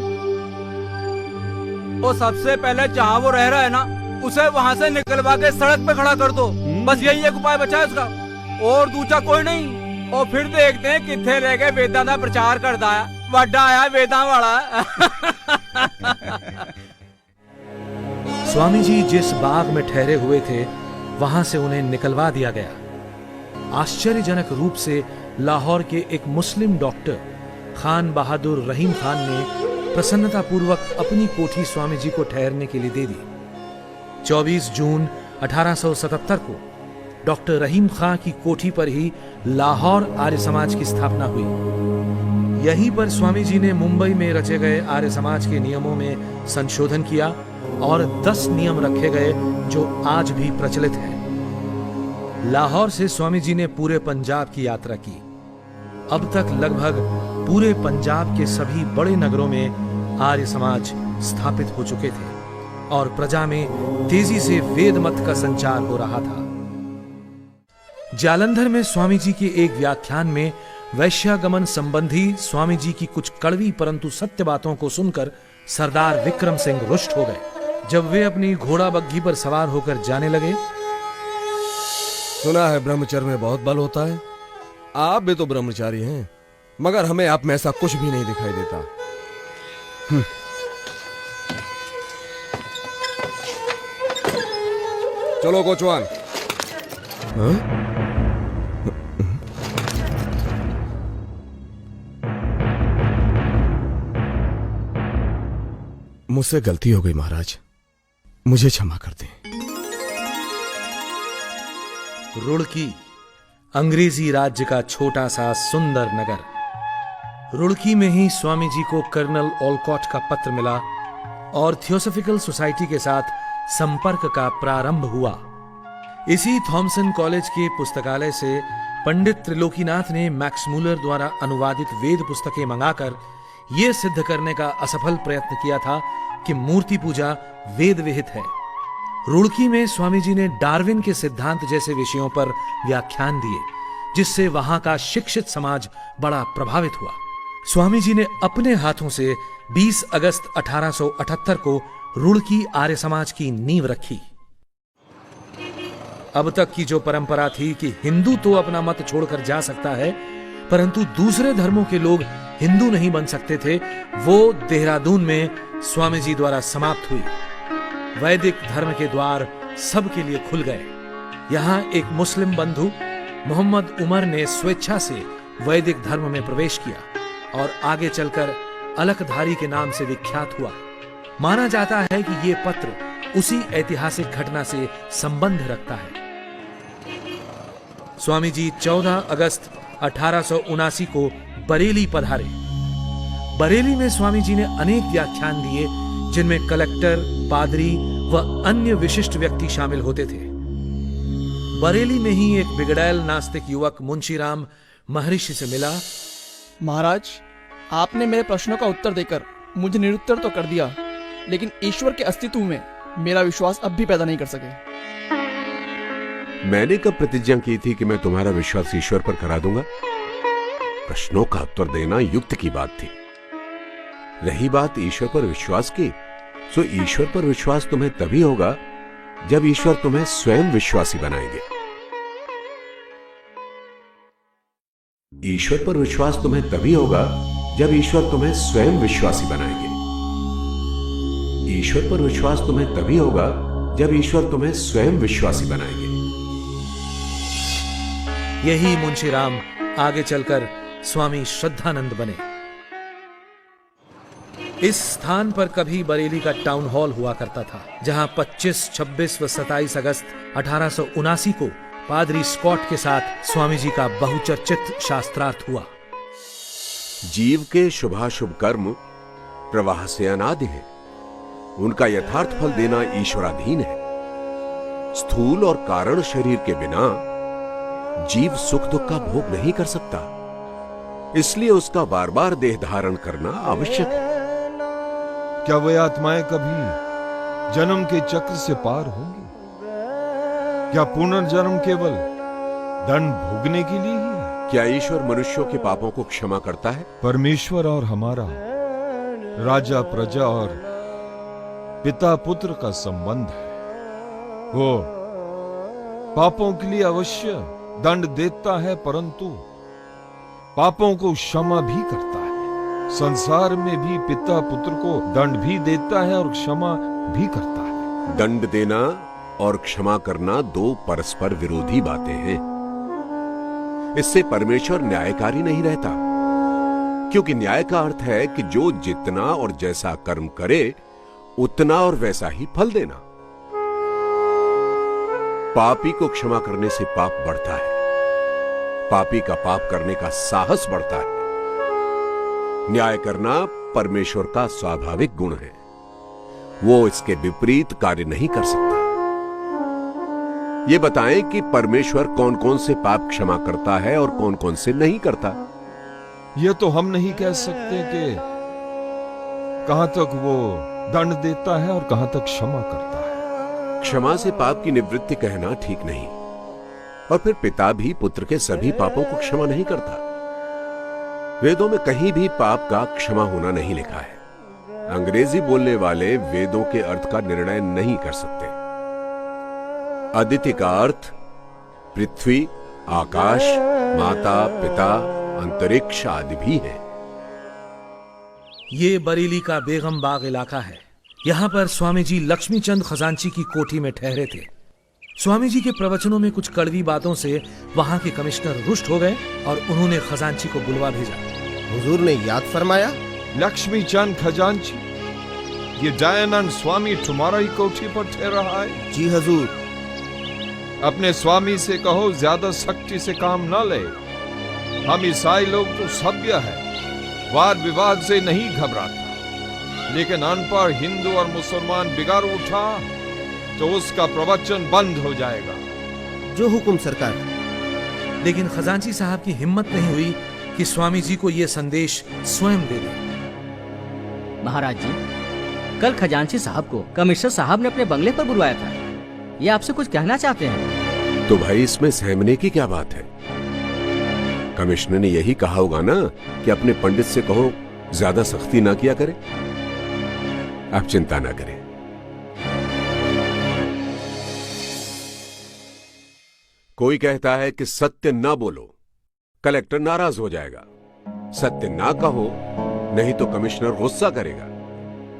S5: और सबसे पहले जहाँ वो रह रहा है ना, उसे वहाँ से निकलवा के सड़क पे खड़ा कर दो। बस यही एक उपाय बचा है उसका, और दूसरा कोई नहीं। और फिर देखते हैं कितने रह गए वेदांत का प्रचार करता है, वड्डा आया वेदांत वाला।
S1: स्वामी जी जिस बाग में ठहरे हुए थे, वहां से उन्हें निकलवा दिया गया। आश्चर्यजनक रूप से लाहौर के एक मुस्लिम डॉक्टर खान बहादुर रहीम खान ने प्रसन्नतापूर्वक अपनी कोठी स्वामी जी को ठहरने के लिए दे दी। 24 जून 1877 को डॉक्टर रहीम खां की कोठी पर ही लाहौर आर्य समाज की स्थापना हुई। यहीं पर स्वामी जी ने मुंबई में रचे गए आर्य समाज के नियमों में संशोधन किया और 10 नियम रखे गए जो आज भी प्रचलित हैं। लाहौर से स्वामी जी ने पूरे पंजाब की यात्रा की। अब तक लगभग पूरे पंजाब के सभी बड़े नगरों में आर्य समाज स्थापित हो चुके थे और प्रजा में तेजी से वेद मत का संचार हो रहा था। जालंधर में स्वामी जी के एक व्याख्यान में वैश्यागमन संबंधी स्वामी जी की कुछ कड़वी परंतु सत्य बातों को सुनकर सरदार विक्रम सिंह रुष्ट हो गए। जब वे अपनी घोड़ा बग्घी पर सवार होकर जाने लगे,
S7: सुना है ब्रह्मचर्य में बहुत बल होता है। आप भी तो ब्रह्मचारी हैं, मगर हमें आप में ऐसा कुछ भी नहीं दिखाई देता। चलो कोचवान। मुझसे गलती हो गई महाराज, मुझे क्षमा कर दें।
S1: रुड़की अंग्रेजी राज्य का छोटा सा सुंदर नगर। रुड़की में ही स्वामी जी को कर्नल ओलकॉट का पत्र मिला और थियोसॉफिकल सोसाइटी के साथ संपर्क का प्रारंभ हुआ। इसी थॉमसन कॉलेज के पुस्तकालय से पंडित त्रिलोकीनाथ ने मैक्स मूलर द्वारा अनुवादित वेद पुस्तकें मंगाकर यह सिद्ध करने का असफल प्रयत्न किया था कि मूर्ति पूजा वेद विहित है। रुड़की में स्वामी जी ने डार्विन के सिद्धांत जैसे विषयों पर व्याख्यान दिए, जिससे वहां का शिक्षित समाज बड़ा प्रभावित हुआ। स्वामी जी ने अपने हाथों से 20 अगस्त 1878 को रुड़की आर्य समाज की नींव रखी। अब तक की जो परंपरा थी कि हिंदू तो अपना मत छोड़कर जा सकता है, परंतु दूसरे धर्मों के लोग हिंदू नहीं बन सकते थे, वो देहरादून में स्वामी जी द्वारा समाप्त हुई। वैदिक धर्म के द्वार सबके लिए खुल गए। यहाँ एक मुस्लिम बंधु मोहम्मद उमर ने स्वेच्छा से वैदिक धर्म में प्रवेश किया और आगे चलकर अलकधारी के नाम से विख्यात हुआ। माना जाता है कि ये पत्र उसी ऐतिहासिक घटना से संबंध रखता है। स्वामी जी 14 अगस्त 1879 को बरेली पधारे। बरेली में स्वामी जी ने अनेक व्याख्यान दिए, जिनमें कलेक्टर, पादरी व अन्य विशिष्ट व्यक्ति शामिल होते थे। बरेली में ही एक बिगड़ैल नास्तिक युवक मुंशीराम महर्षि से मिला।
S8: महाराज, आपने मेरे प्रश्नों का उत्तर देकर मुझे निरुत्तर तो कर दिया, लेकिन ईश्वर के अस्तित्व में मेरा विश्वास अब भी पैदा नहीं कर सके।
S14: मैंने कब प्रतिज्ञा की थी कि मैं तुम्हारा विश्वास ईश्वर पर करा दूंगा? प्रश्नों का उत्तर देना युक्त की बात थी। रही बात ईश्वर पर विश्वास की, तो ईश्वर पर विश्वास तुम्हें तभी होगा जब ईश्वर तुम्हें स्वयं विश्वासी बनाएंगे। ईश्वर पर विश्वास तुम्हें तभी होगा जब ईश्वर तुम्हें स्वयं विश्वासी बनाएंगे। ईश्वर पर विश्वास तुम्हें तभी होगा जब ईश्वर तुम्हें स्वयं विश्वासी बनाएंगे।
S1: यही मुंशीराम आगे चलकर स्वामी श्रद्धानंद बने। इस स्थान पर कभी बरेली का टाउन हॉल हुआ करता था, जहां 25, 26 व 27 अगस्त 1879 को पादरी स्कॉट के साथ स्वामी जी का बहुचर्चित शास्त्रार्थ हुआ।
S14: जीव के शुभाशुभ कर्म प्रवाह से अनादि है। उनका यथार्थ फल देना ईश्वराधीन है। स्थूल और कारण शरीर के बिना जीव सुख दुख का भोग नहीं कर सकता, इसलिए उसका बार बार देह धारण करना आवश्यक है।
S21: क्या वे आत्माएं कभी जन्म के चक्र से पार होंगी? क्या पुनर्जन्म केवल दंड भोगने के लिए ही है?
S14: क्या ईश्वर मनुष्यों के पापों को क्षमा करता है?
S21: परमेश्वर और हमारा राजा प्रजा और पिता पुत्र का संबंध है। वो पापों के लिए अवश्य दंड देता है, परंतु पापों को क्षमा भी करता है। संसार में भी पिता पुत्र को दंड भी देता है और क्षमा भी करता है।
S14: दंड देना और क्षमा करना दो परस्पर विरोधी बातें हैं। इससे परमेश्वर न्यायकारी नहीं रहता, क्योंकि न्याय का अर्थ है कि जो जितना और जैसा कर्म करे उतना और वैसा ही फल देना। पापी को क्षमा करने से पाप बढ़ता है, पापी का पाप करने का साहस बढ़ता है। न्याय करना परमेश्वर का स्वाभाविक गुण है, वो इसके विपरीत कार्य नहीं कर सकता। ये बताएं कि परमेश्वर कौन कौन से पाप क्षमा करता है और कौन कौन से नहीं करता।
S21: ये तो हम नहीं कह सकते कि कहां तक वो दंड देता है और कहां तक क्षमा करता है।
S14: क्षमा से पाप की निवृत्ति कहना ठीक नहीं, और फिर पिता भी पुत्र के सभी पापों को क्षमा नहीं करता। वेदों में कहीं भी पाप का क्षमा होना नहीं लिखा है। अंग्रेजी बोलने वाले वेदों के अर्थ का निर्णय नहीं कर सकते। अदिति का अर्थ पृथ्वी, आकाश, माता, पिता, अंतरिक्ष आदि भी है।
S1: ये बरेली का बेगम बाग इलाका है। यहाँ पर स्वामी जी लक्ष्मीचंद खजांची की कोठी में ठहरे थे। स्वामी जी के प्रवचनों में कुछ कड़वी बातों से वहाँ के कमिश्नर रुष्ट हो गए और उन्होंने खजांची को बुलवा भेजा।
S4: हुजूर ने याद फरमाया,
S21: लक्ष्मीचंद खजांची, ये दयानंद स्वामी तुम्हारी कोठी पर ठहर रहा है?
S4: जी हुजूर।
S21: अपने स्वामी से कहो ज्यादा सख्ती से काम न ले। हम ईसाई लोग तो सभ्य है, वाद विवाद से नहीं घबराता, लेकिन अनपढ़ हिंदू और मुसलमान बिगाड़ उठा तो उसका प्रवचन बंद हो जाएगा।
S4: जो हुक्म सरकार।
S1: लेकिन खजांची साहब की हिम्मत नहीं हुई कि स्वामी जी को यह संदेश स्वयं दे दें।
S13: महाराज जी, कल खजांची साहब को कमिश्नर साहब ने अपने बंगले पर बुलवाया था। ये आपसे कुछ कहना चाहते हैं।
S14: तो भाई इसमें सहमने की क्या बात है? कमिश्नर ने यही कहा होगा ना कि अपने पंडित से कहो ज्यादा सख्ती ना किया करे। आप चिंता ना करें। कोई कहता है कि सत्य ना बोलो, कलेक्टर नाराज हो जाएगा। सत्य ना कहो, नहीं तो कमिश्नर गुस्सा करेगा।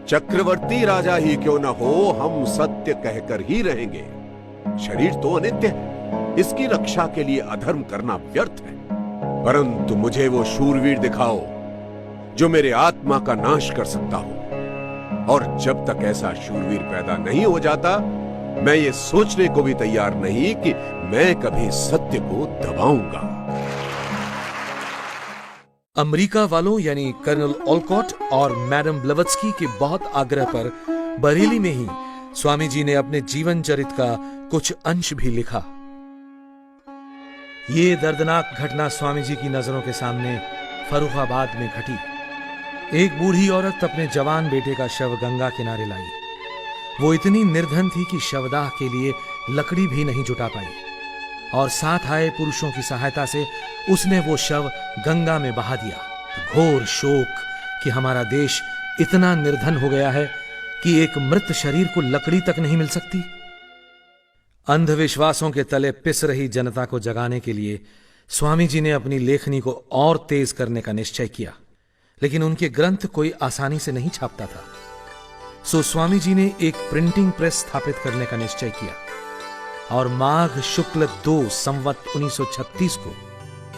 S14: चक्रवर्ती राजा ही क्यों ना हो, हम सत्य कहकर ही रहेंगे। शरीर तो अनित्य है, इसकी रक्षा के लिए अधर्म करना व्यर्थ है। परंतु मुझे वो शूरवीर दिखाओ जो मेरे आत्मा का नाश कर सकता हो। और जब तक ऐसा शूरवीर पैदा नहीं हो जाता, मैं ये सोचने को भी तैयार नहीं कि मैं कभी सत्य को दबाऊंगा।
S1: अमेरिका वालों यानी कर्नल ओलकॉट और मैडम ब्लवत्स्की के बहुत आग्रह पर बरेली में ही स्वामी जी ने अपने जीवन चरित का कुछ अंश भी लिखा। ये दर्दनाक घटना स्वामी जी की नजरों के सामने फर्रुखाबाद में घटी। एक बूढ़ी औरत अपने जवान बेटे का शव गंगा किनारे लाई। वो इतनी निर्धन थी कि शवदाह के लिए लकड़ी भी नहीं जुटा पाई, और साथ आए पुरुषों की सहायता से उसने वो शव गंगा में बहा दिया। घोर शोक कि हमारा देश इतना निर्धन हो गया है कि एक मृत शरीर को लकड़ी तक नहीं मिल सकती। अंधविश्वासों के तले पिस रही जनता को जगाने के लिए स्वामी जी ने अपनी लेखनी को और तेज करने का निश्चय किया, लेकिन उनके ग्रंथ कोई आसानी से नहीं छापता था। सो स्वामी जी ने एक प्रिंटिंग प्रेस स्थापित करने का निश्चय किया, और माघ शुक्ल 2 संवत 1936 को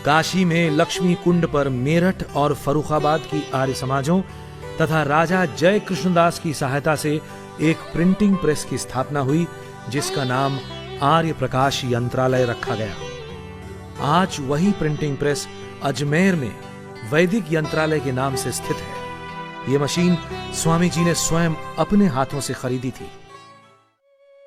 S1: काशी में लक्ष्मी कुंड पर मेरठ और फर्रुखाबाद की आर्य समाजों तथा राजा जय कृष्णदास की सहायता से एक प्रिंटिंग प्रेस की स्थापना हुई, जिसका नाम आर्य प्रकाश यंत्रालय रखा गया। आज वही प्रिंटिंग प्रेस अजमेर में वैदिक यंत्रालय के नाम से स्थित है। यह मशीन स्वामी जी ने स्वयं अपने हाथों से खरीदी थी।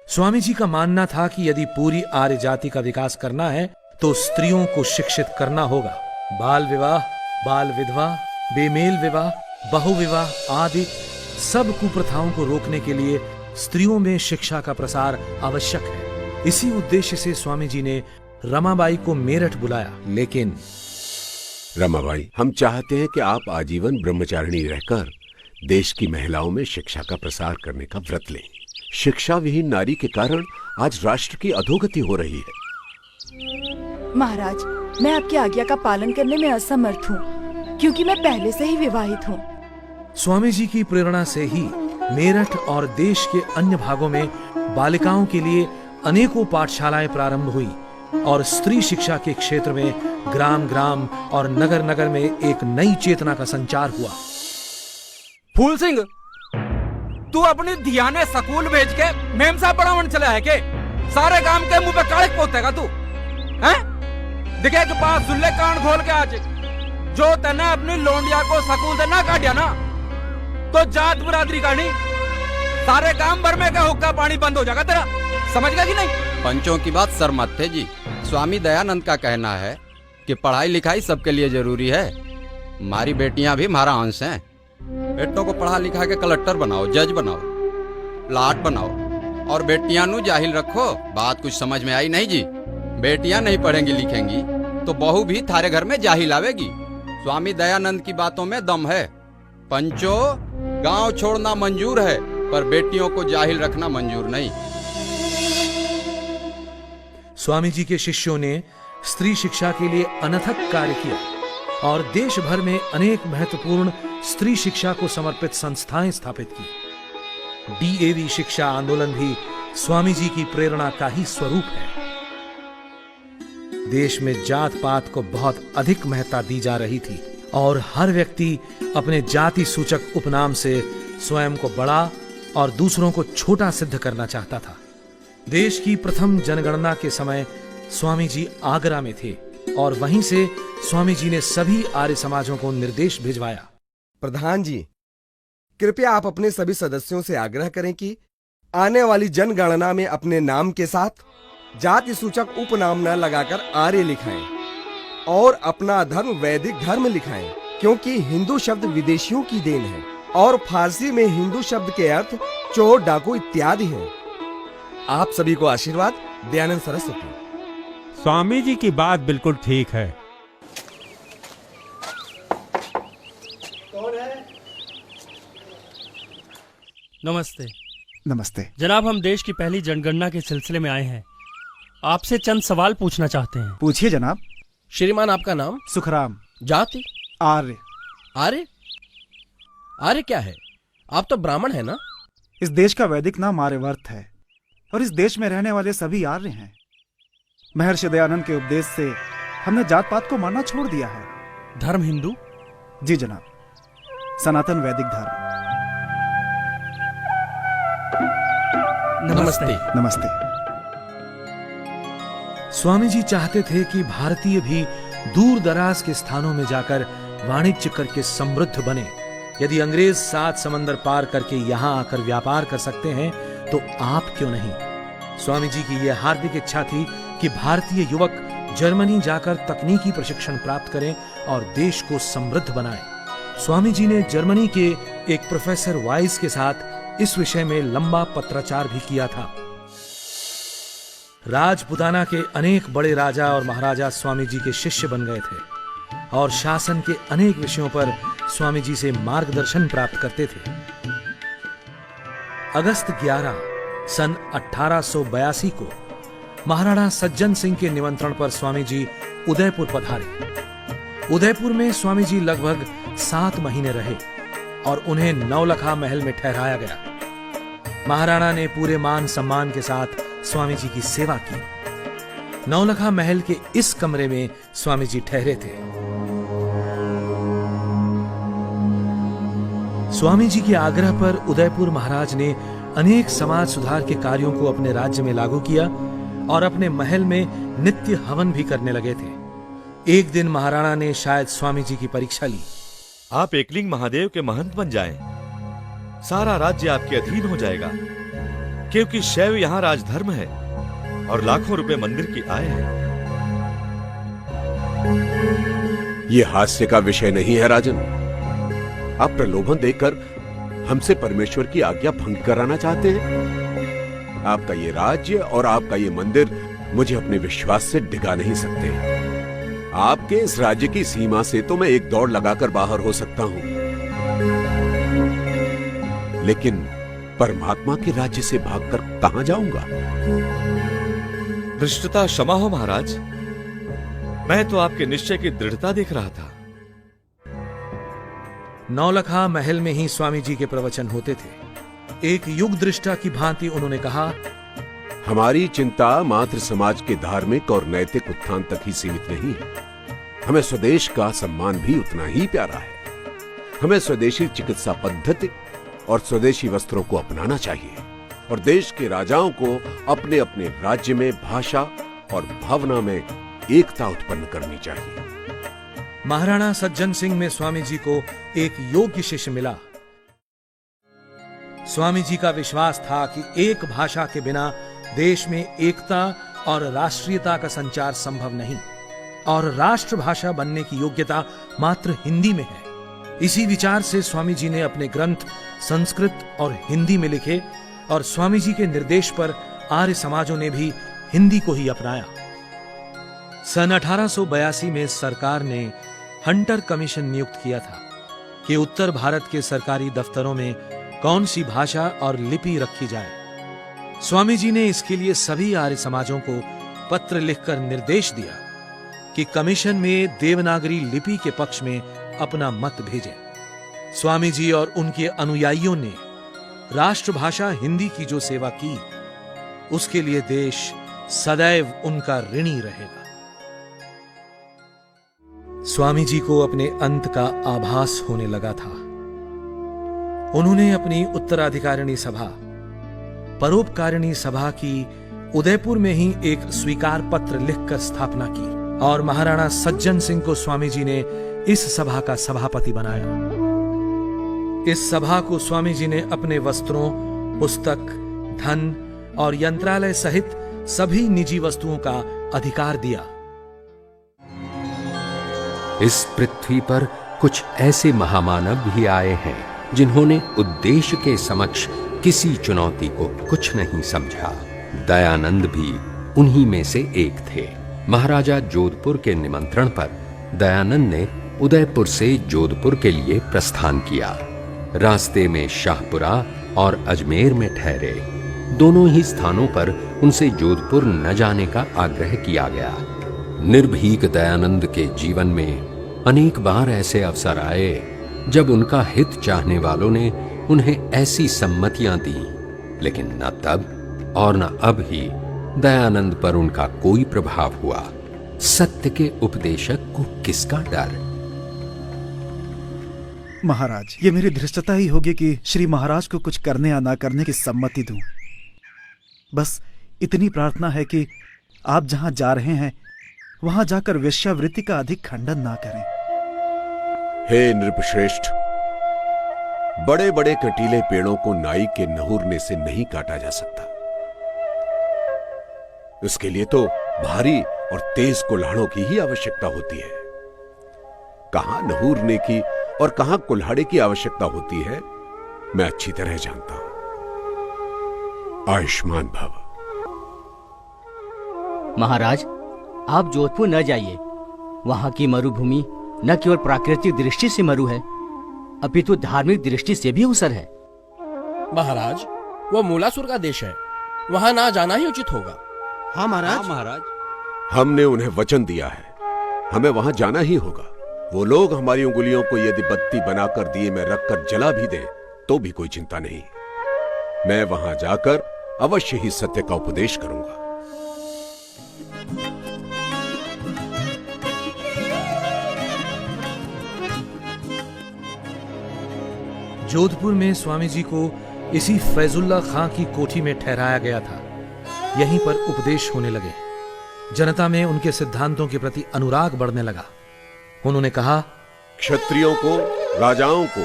S1: स्वामी जी का मानना था कि यदि पूरी आर्य जाति का विकास करना है तो स्त्रियों को शिक्षित करना होगा। बाल विवाह, बाल विधवा, बेमेल विवाह, बहुविवाह आदि सब कुप्रथाओं को रोकने के लिए स्त्रियों में शिक्षा का प्रसार आवश्यक है। इसी उद्देश्य से स्वामी जी ने रमाबाई को मेरठ बुलाया। लेकिन
S14: रमाबाई, हम चाहते हैं कि आप आजीवन ब्रह्मचारिणी रहकर देश की महिलाओं में शिक्षा का प्रसार करने का व्रत लें। शिक्षा विहीन नारी के कारण आज राष्ट्र की अधोगति हो रही है।
S6: महाराज, मैं आपकी आज्ञा का पालन करने में असमर्थ हूँ, क्योंकि मैं पहले से ही विवाहित हूँ।
S1: स्वामी जी की प्रेरणा से ही मेरठ और देश के अन्य भागों में बालिकाओं के लिए अनेकों पाठशालाएं प्रारंभ हुई, और स्त्री शिक्षा के क्षेत्र में ग्राम ग्राम और नगर नगर में एक नई चेतना का संचार हुआ।
S2: फूल सिंह, तू अपनी धियाने स्कूल भेज के मेम साहब पढ़ावन चला है के? सारे गांव के मुंह पे कालिक पोतेगा तू? हैं? दिखे के पास जुल्ले कान खोल के आज जो तने अपनी लोंडिया को स्कूल से ना काटिया ना, तो जात बिरादरी का नहीं, सारे गांव भर में का हुक्का पानी बंद हो जाएगा तेरा। समझ गया कि नहीं?
S22: पंचों की बात सर मत थे जी। स्वामी दयानंद का कहना है कि पढ़ाई लिखाई सबके लिए जरूरी है। हमारी बेटियां भी हमारा अंश हैं। बेटों को पढ़ा लिखा के कलेक्टर बनाओ, जज बनाओ, प्लाट बनाओ, और बेटियां नु जाहिल रखो। बात कुछ समझ में आई नहीं जी? बेटियां नहीं पढ़ेंगी लिखेंगी तो बहू भी थारे घर में जाहिल आवेगी। स्वामी दयानंद की बातों में दम है। पंचो, गांव छोड़ना मंजूर है, पर बेटियों को जाहिल रखना मंजूर नहीं।
S1: स्वामी जी के शिष्यों ने स्त्री शिक्षा के लिए अनथक कार्य किया, और देश भर में अनेक महत्वपूर्ण स्त्री शिक्षा को समर्पित संस्थाएं स्थापित की। डीएवी शिक्षा आंदोलन भी स्वामी जी की प्रेरणा का ही स्वरूप है। देश में जात पात को बहुत अधिक महत्ता दी जा रही थी, और हर व्यक्ति अपने जाति सूचक उपनाम से स्वयं को बड़ा और दूसरों को छोटा सिद्ध करना चाहता था। देश की प्रथम जनगणना के समय स्वामी जी आगरा में थे, और वहीं से स्वामी जी ने सभी आर्य समाजों को निर्देश भिजवाया
S7: प्रधान जी, कृपया आप अपने सभी सदस्यों से आग्रह करें कि आने वाली जनगणना में अपने नाम के साथ जाति सूचक उपनाम न लगाकर आर्य लिखाएं और अपना धर्म वैदिक धर्म लिखाएं, क्योंकि हिंदू शब्द विदेशियों की देन है और फारसी में हिंदू शब्द के अर्थ चोर, डाकू इत्यादि हैं। आप सभी को आशीर्वाद। दयानंद सरस्वती।
S11: स्वामी जी की बात बिल्कुल ठीक है।
S12: नमस्ते।
S17: नमस्ते
S12: जनाब, हम देश की पहली जनगणना के सिलसिले में आए हैं। आपसे चंद सवाल पूछना चाहते हैं।
S17: पूछिए जनाब।
S18: श्रीमान, आपका नाम?
S17: सुखराम।
S18: जाति?
S17: आर्य।
S18: आर्य? आर्य क्या है? आप तो ब्राह्मण है ना?
S17: इस देश का वैदिक नाम आर्यवर्त है और इस देश में रहने वाले सभी आर्य हैं। महर्षि दयानंद के उपदेश से हमने जात पात को मानना छोड़ दिया है।
S12: धर्म हिंदू?
S17: जी जनाब, सनातन वैदिक धर्म।
S12: नमस्ते।
S17: नमस्ते।
S1: स्वामी जी चाहते थे कि भारतीय भी दूर दराज के स्थानों में जाकर वाणिज्य करके समृद्ध बने। यदि अंग्रेज 7 समंदर पार करके यहाँ आकर व्यापार कर सकते हैं तो आप क्यों नहीं। स्वामी जी की यह हार्दिक इच्छा थी कि भारतीय युवक जर्मनी जाकर तकनीकी प्रशिक्षण प्राप्त करें और देश को समृद्ध बनाएं। स्वामी जी ने जर्मनी के एक प्रोफेसर वाइस के साथ इस विषय में लंबा पत्राचार भी किया था। राजपुताना के अनेक बड़े राजा और महाराजा स्वामी जी के शिष्य बन गए थे और शासन के अनेक विषयों पर स्वामी जी से मार्गदर्शन प्राप्त करते थे। अगस्त 11 सन 1882 को महाराणा सज्जन सिंह के निमंत्रण पर स्वामी जी उदयपुर पधारे। उदयपुर में स्वामी जी लगभग 7 महीने रहे और उन्हें नौलखा महल में ठहराया गया। महाराणा ने पूरे मान सम्मान के साथ स्वामी जी की सेवा की। नौलखा महल के इस कमरे में स्वामी जी ठहरे थे। स्वामी जी के आग्रह पर उदयपुर महाराज ने अनेक समाज सुधार के कार्यों को अपने राज्य में लागू किया और अपने महल में नित्य हवन भी करने लगे थे। एक दिन महाराणा ने शायद स्वामी जी की परीक्षा ली।
S10: आप एकलिंग महादेव के महंत बन जाएं, सारा राज्य आपके अधीन हो जाएगा, क्योंकि शैव यहाँ राजधर्म है और लाखों रुपए मंदिर की आय है।
S14: ये हास्य का विषय नहीं है राजन। आप प्रलोभन देकर हमसे परमेश्वर की आज्ञा भंग कराना चाहते हैं। आपका ये राज्य और आपका ये मंदिर मुझे अपने विश्वास से डिगा नहीं सकते। आपके इस राज्य की सीमा से तो मैं एक दौड़ लगाकर बाहर हो सकता हूं, लेकिन परमात्मा के राज्य से भागकर कहां जाऊंगा?
S10: धृष्टता क्षमा हो महाराज, मैं तो आपके निश्चय की दृढ़ता देख रहा था।
S1: नौलखा महल में ही स्वामी जी के प्रवचन होते थे। एक युग दृष्टा की भांति उन्होंने कहा,
S14: हमारी चिंता मात्र समाज के धार्मिक और नैतिक उत्थान तक ही सीमित नहीं है। हमें स्वदेश का सम्मान भी उतना ही प्यारा है। हमें स्वदेशी चिकित्सा पद्धति और स्वदेशी वस्त्रों को अपनाना चाहिए और देश के राजाओं को अपने अपने राज्य में भाषा और भावना में एकता उत्पन्न करनी चाहिए।
S1: महाराणा सज्जन सिंह में स्वामी जी को एक योग्य शिष्य मिला। स्वामी जी का विश्वास था कि एक भाषा के बिना देश में एकता और राष्ट्रीयता का संचार संभव नहीं और राष्ट्रभाषा बनने की योग्यता मात्र हिंदी में है। इसी विचार से स्वामी जी ने अपने ग्रंथ संस्कृत और हिंदी में लिखे और स्वामी जी के निर्देश पर आर्य समाजों ने भी हिंदी को ही अपनाया। सन 1882 में सरकार ने हंटर कमीशन नियुक्त किया था कि उत्तर भारत के सरकारी दफ्तरों में कौन सी भाषा और लिपि रखी जाए। स्वामी जी ने इसके लिए सभी आर्य समाजों को पत्र लिखकर निर्देश दिया कि कमीशन में देवनागरी लिपि के पक्ष में अपना मत भेजें। स्वामी जी और उनके अनुयायियों ने राष्ट्रभाषा हिंदी की जो सेवा की, उसके लिए देश सदैव उनका ऋणी रहेगा। स्वामी जी को अपने अंत का आभास होने लगा था। उन्होंने अपनी उत्तराधिकारिणी सभा, परोपकारिणी सभा की उदयपुर में ही एक स्वीकार पत्र लिखकर स्थापना की और महाराणा सज्जन सिंह को स्वामी जी ने इस सभा का सभापति बनाया। इस सभा को स्वामी जी ने अपने वस्त्रों, पुस्तक, धन और यंत्रालय सहित सभी निजी वस्तुओं का अधिकार दिया।
S3: इस पृथ्वी पर कुछ ऐसे महामानव भी आए हैं जिन्होंने उद्देश्य के समक्ष किसी चुनौती को कुछ नहीं समझा। दयानंद भी उन्हीं में से एक थे। महाराजा जोधपुर के निमंत्रण पर दयानंद ने उदयपुर से जोधपुर के लिए प्रस्थान किया। रास्ते में शाहपुरा और अजमेर में ठहरे। दोनों ही स्थानों पर उनसे जोधपुर न जाने का आग्रह किया गया। निर्भीक दयानंद के जीवन में अनेक बार ऐसे अवसर आए जब उनका हित चाहने वालों ने उन्हें ऐसी सम्मतियां दी, लेकिन न तब और न अब ही दयानंद पर उनका कोई प्रभाव हुआ। सत्य के उपदेशक को किसका डर?
S17: महाराज, ये मेरी धृष्टता ही होगी कि श्री महाराज को कुछ करने या ना करने की सम्मति दूं। बस इतनी प्रार्थना है कि आप जहां जा रहे हैं वहां जाकर वेश्यावृत्ति का अधिक खंडन ना करें।
S14: हे नृपश्रेष्ठ, बड़े बड़े कटीले पेड़ों को नाई के नहुरने से नहीं काटा जा सकता। इसके लिए तो भारी और तेज कुल्हाड़ों की ही आवश्यकता होती है। कहां नहुरने की और कहां कुल्हाड़े की आवश्यकता होती है, मैं अच्छी तरह जानता हूं। आयुष्मान भव।
S13: महाराज, आप जोधपुर न जाइए। वहां की मरुभूमि न केवल प्राकृतिक दृष्टि से मरु है, अपितु धार्मिक दृष्टि से भी ऊसर है।
S18: महाराज, वो मूलासुर का देश है, वहां ना जाना ही उचित होगा।
S4: हाँ महाराज।
S22: हाँ महाराज,
S14: हमने उन्हें वचन दिया है, हमें वहां जाना ही होगा। वो लोग हमारी उंगलियों को यदि बत्ती बनाकर दिए में रखकर जला भी दें तो भी कोई चिंता नहीं। मैं वहां जाकर अवश्य ही सत्य का उपदेश करूंगा।
S1: जोधपुर में स्वामी जी को इसी फैजुल्ला खां की कोठी में ठहराया गया था। यहीं पर उपदेश होने लगे। जनता में उनके सिद्धांतों के प्रति अनुराग बढ़ने लगा। उन्होंने कहा,
S14: क्षत्रियों को, राजाओं को,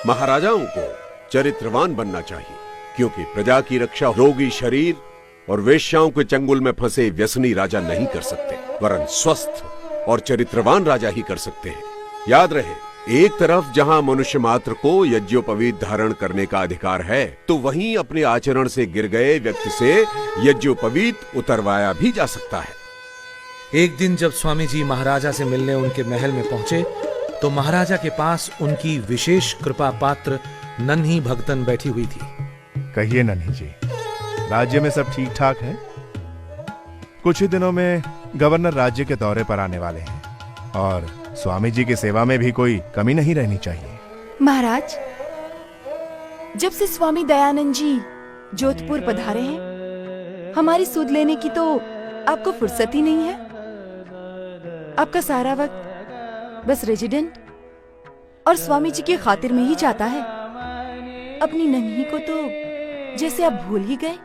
S14: महाराजाओं को चरित्रवान बनना चाहिए, क्योंकि प्रजा की रक्षा रोगी शरीर और वेश्याओं के चंगुल में फंसे व्यसनी राजा नहीं कर सकते, वरन स्वस्थ और चरित्रवान राजा ही कर सकते हैं। याद रहे, एक तरफ जहां मनुष्य मात्र को यज्ञोपवीत धारण करने का अधिकार है, तो वहीं अपने आचरण से गिर गए व्यक्ति से यज्ञोपवीत उतरवाया भी जा सकता है।
S1: एक दिन जब स्वामी जी महाराजा से मिलने उनके महल में पहुंचे तो महाराजा के पास उनकी विशेष कृपा पात्र नन्ही भगतन बैठी हुई थी।
S16: कहिए नन्ही जी, राज्य में सब ठीक ठाक है? कुछ ही दिनों में गवर्नर राज्य के दौरे पर आने वाले हैं और स्वामी जी की सेवा में भी कोई कमी नहीं रहनी चाहिए।
S6: महाराज, जब से स्वामी दयानंद जी जोधपुर पधारे हैं, हमारी सुध लेने की तो आपको फुर्सत ही नहीं है। आपका सारा वक्त बस रेजिडेंट और स्वामी जी की खातिर में ही जाता है। अपनी नन्ही को तो जैसे आप भूल ही गए।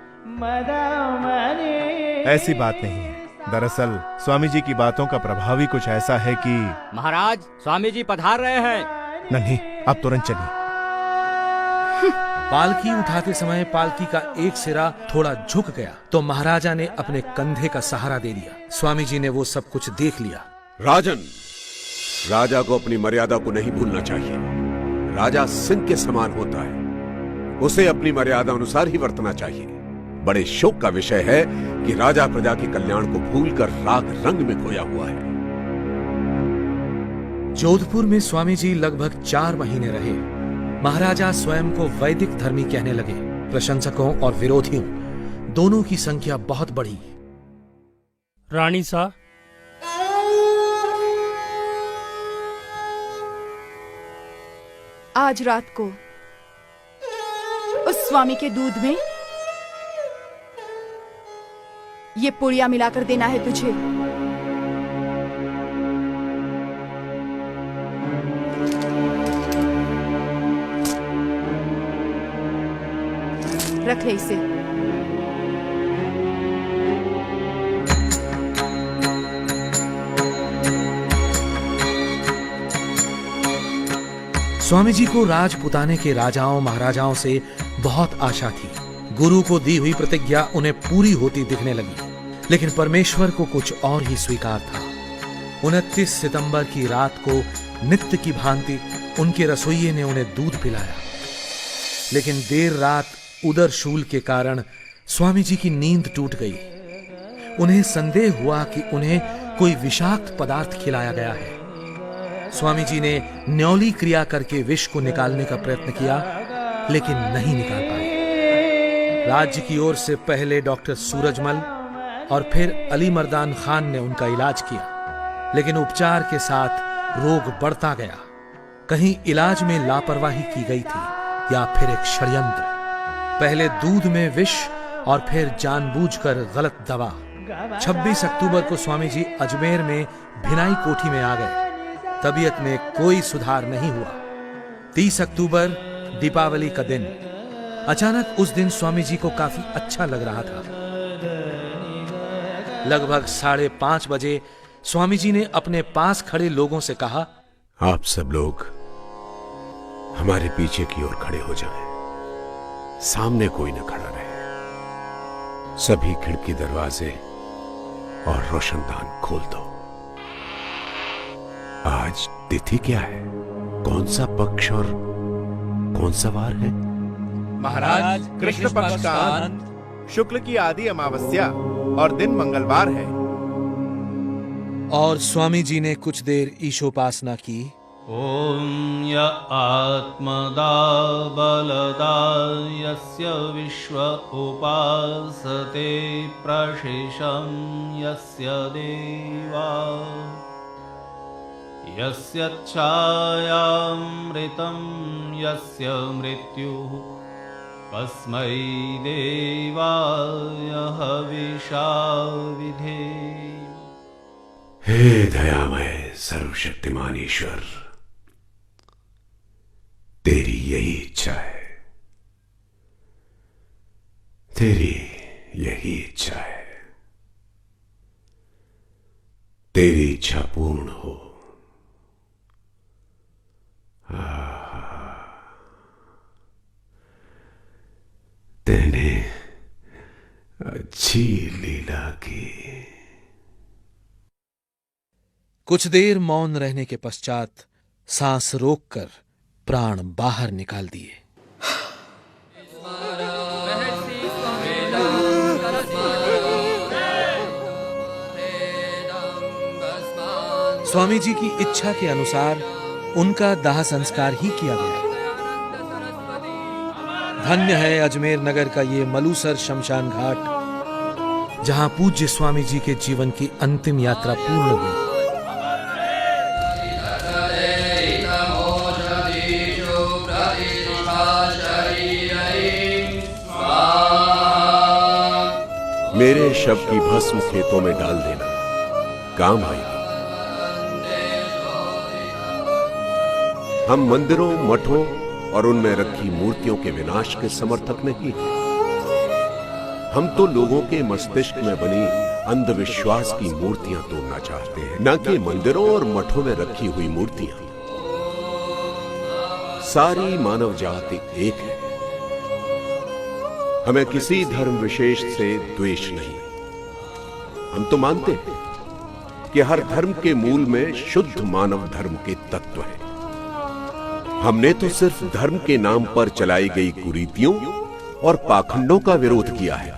S16: ऐसी बात नहीं है। दरअसल स्वामी जी की बातों का प्रभाव ही कुछ ऐसा है कि।
S13: महाराज, स्वामी जी पधार रहे हैं।
S16: नन्ही, आप तुरंत चलिए।
S1: पालकी उठाते समय पालकी का एक सिरा थोड़ा झुक गया तो महाराजा ने अपने कंधे का सहारा दे दिया। स्वामी जी ने वो सब कुछ देख लिया।
S14: राजन, राजा को अपनी मर्यादा को नहीं भूलना चाहिए। राजा सिंह के समान होता है, उसे अपनी मर्यादा अनुसार ही वर्तना चाहिए। बड़े शोक का विषय है कि राजा प्रजा के कल्याण को भूलकर राग रंग में खोया हुआ है।
S1: जोधपुर में स्वामी जी लगभग 4 महीने रहे। महाराजा स्वयं को वैदिक धर्मी कहने लगे। प्रशंसकों और विरोधियों दोनों की संख्या बहुत बढ़ी।
S12: रानी सा,
S6: आज रात को उस स्वामी के दूध में ये पुड़िया मिलाकर देना है तुझे। रख ले इसे।
S1: स्वामी जी को राजपुताने के राजाओं महाराजाओं से बहुत आशा थी। गुरु को दी हुई प्रतिज्ञा उन्हें पूरी होती दिखने लगी, लेकिन परमेश्वर को कुछ और ही स्वीकार था। 29 सितंबर की रात को नित्य की भांति उनके रसोइये ने उन्हें दूध पिलाया, लेकिन देर रात उदरशूल के कारण स्वामी जी की नींद टूट गई। उन्हें संदेह हुआ कि उन्हें कोई विषाक्त पदार्थ खिलाया गया है। स्वामी जी ने न्यौली क्रिया करके विष को निकालने का प्रयत्न किया, लेकिन नहीं निकाल पाए। राज्य की ओर से पहले डॉक्टर सूरजमल और फिर अली मर्दान खान ने उनका इलाज किया, लेकिन उपचार के साथ रोग बढ़ता गया। कहीं इलाज में लापरवाही की गई थी या फिर एक षड्यंत्र। पहले दूध में विष और फिर जानबूझकर गलत दवा। 26 अक्टूबर को स्वामी जी अजमेर में भिनाई कोठी में आ गए। तबीयत में कोई सुधार नहीं हुआ। 30 अक्टूबर दीपावली का दिन। अचानक उस दिन स्वामी जी को काफी अच्छा लग रहा था। लगभग 5:30 बजे स्वामी जी ने अपने पास खड़े लोगों से कहा,
S14: आप सब लोग हमारे पीछे की ओर खड़े हो जाएं। सामने कोई न खड़ा रहे। सभी खिड़की दरवाजे और रोशनदान खोल दो। आज तिथि क्या है? कौन सा पक्ष और कौन सा वार है?
S16: महाराज, कृष्ण पक्ष का अंत, शुक्ल की आदि अमावस्या और दिन मंगलवार है।
S1: और स्वामी जी ने कुछ देर ईशोपासना की।
S9: ओम य आत्मदा बलदा यस्य विश्व उपासते प्रशिशं यस्य देवा यस्य छायामृतं यस्य मृत्युः कस्मै देवाय हविषा विधेम।
S14: हे दयामय सर्वशक्तिमान ईश्वर, तेरी यही इच्छा है, तेरी यही इच्छा है। तेरी इच्छा पूर्ण हो। तेने अच्छी लीला की।
S1: कुछ देर मौन रहने के पश्चात सांस रोककर प्राण बाहर निकाल दिए। स्वामी जी की इच्छा के अनुसार उनका दाह संस्कार ही किया गया। धन्य है अजमेर नगर का ये मलूसर शमशान घाट, जहां पूज्य स्वामी जी के जीवन की अंतिम यात्रा पूर्ण हुई।
S14: मेरे शव की भस्म खेतों में डाल देना, काम आएगी। हम मंदिरों, मठों और उनमें रखी मूर्तियों के विनाश के समर्थक नहीं हैं। हम तो लोगों के मस्तिष्क में बनी अंधविश्वास की मूर्तियां तोड़ना चाहते हैं, न कि मंदिरों और मठों में रखी हुई मूर्तियां। सारी मानव जाति एक है। हमें किसी धर्म विशेष से द्वेष नहीं। हम तो मानते हैं कि हर धर्म के मूल में शुद्ध मानव धर्म के तत्व हैं। हमने तो सिर्फ धर्म के नाम पर चलाई गई कुरीतियों और पाखंडों का विरोध किया है।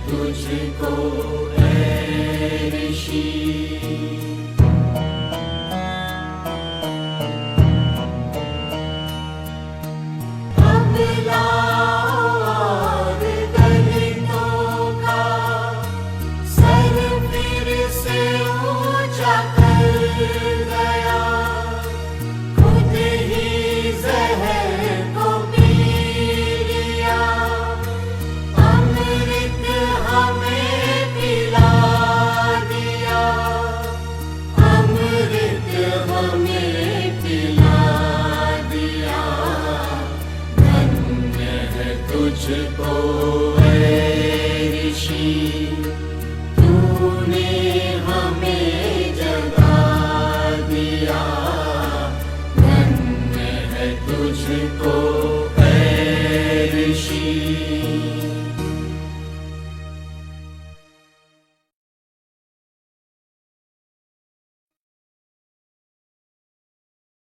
S15: तुझको ऐ ऋषि। अब लाओ और दलितों का सर फिर से ऊंचा कर गया, खुद ही जहर को पी लिया, अमृत हमें पिला दिया, अमृत हमें पिला दिया। धन्य है तुझको ऐ ऋषि, तूने हमें जगा दिया। धन्य है तुझको ऐ ऋषि।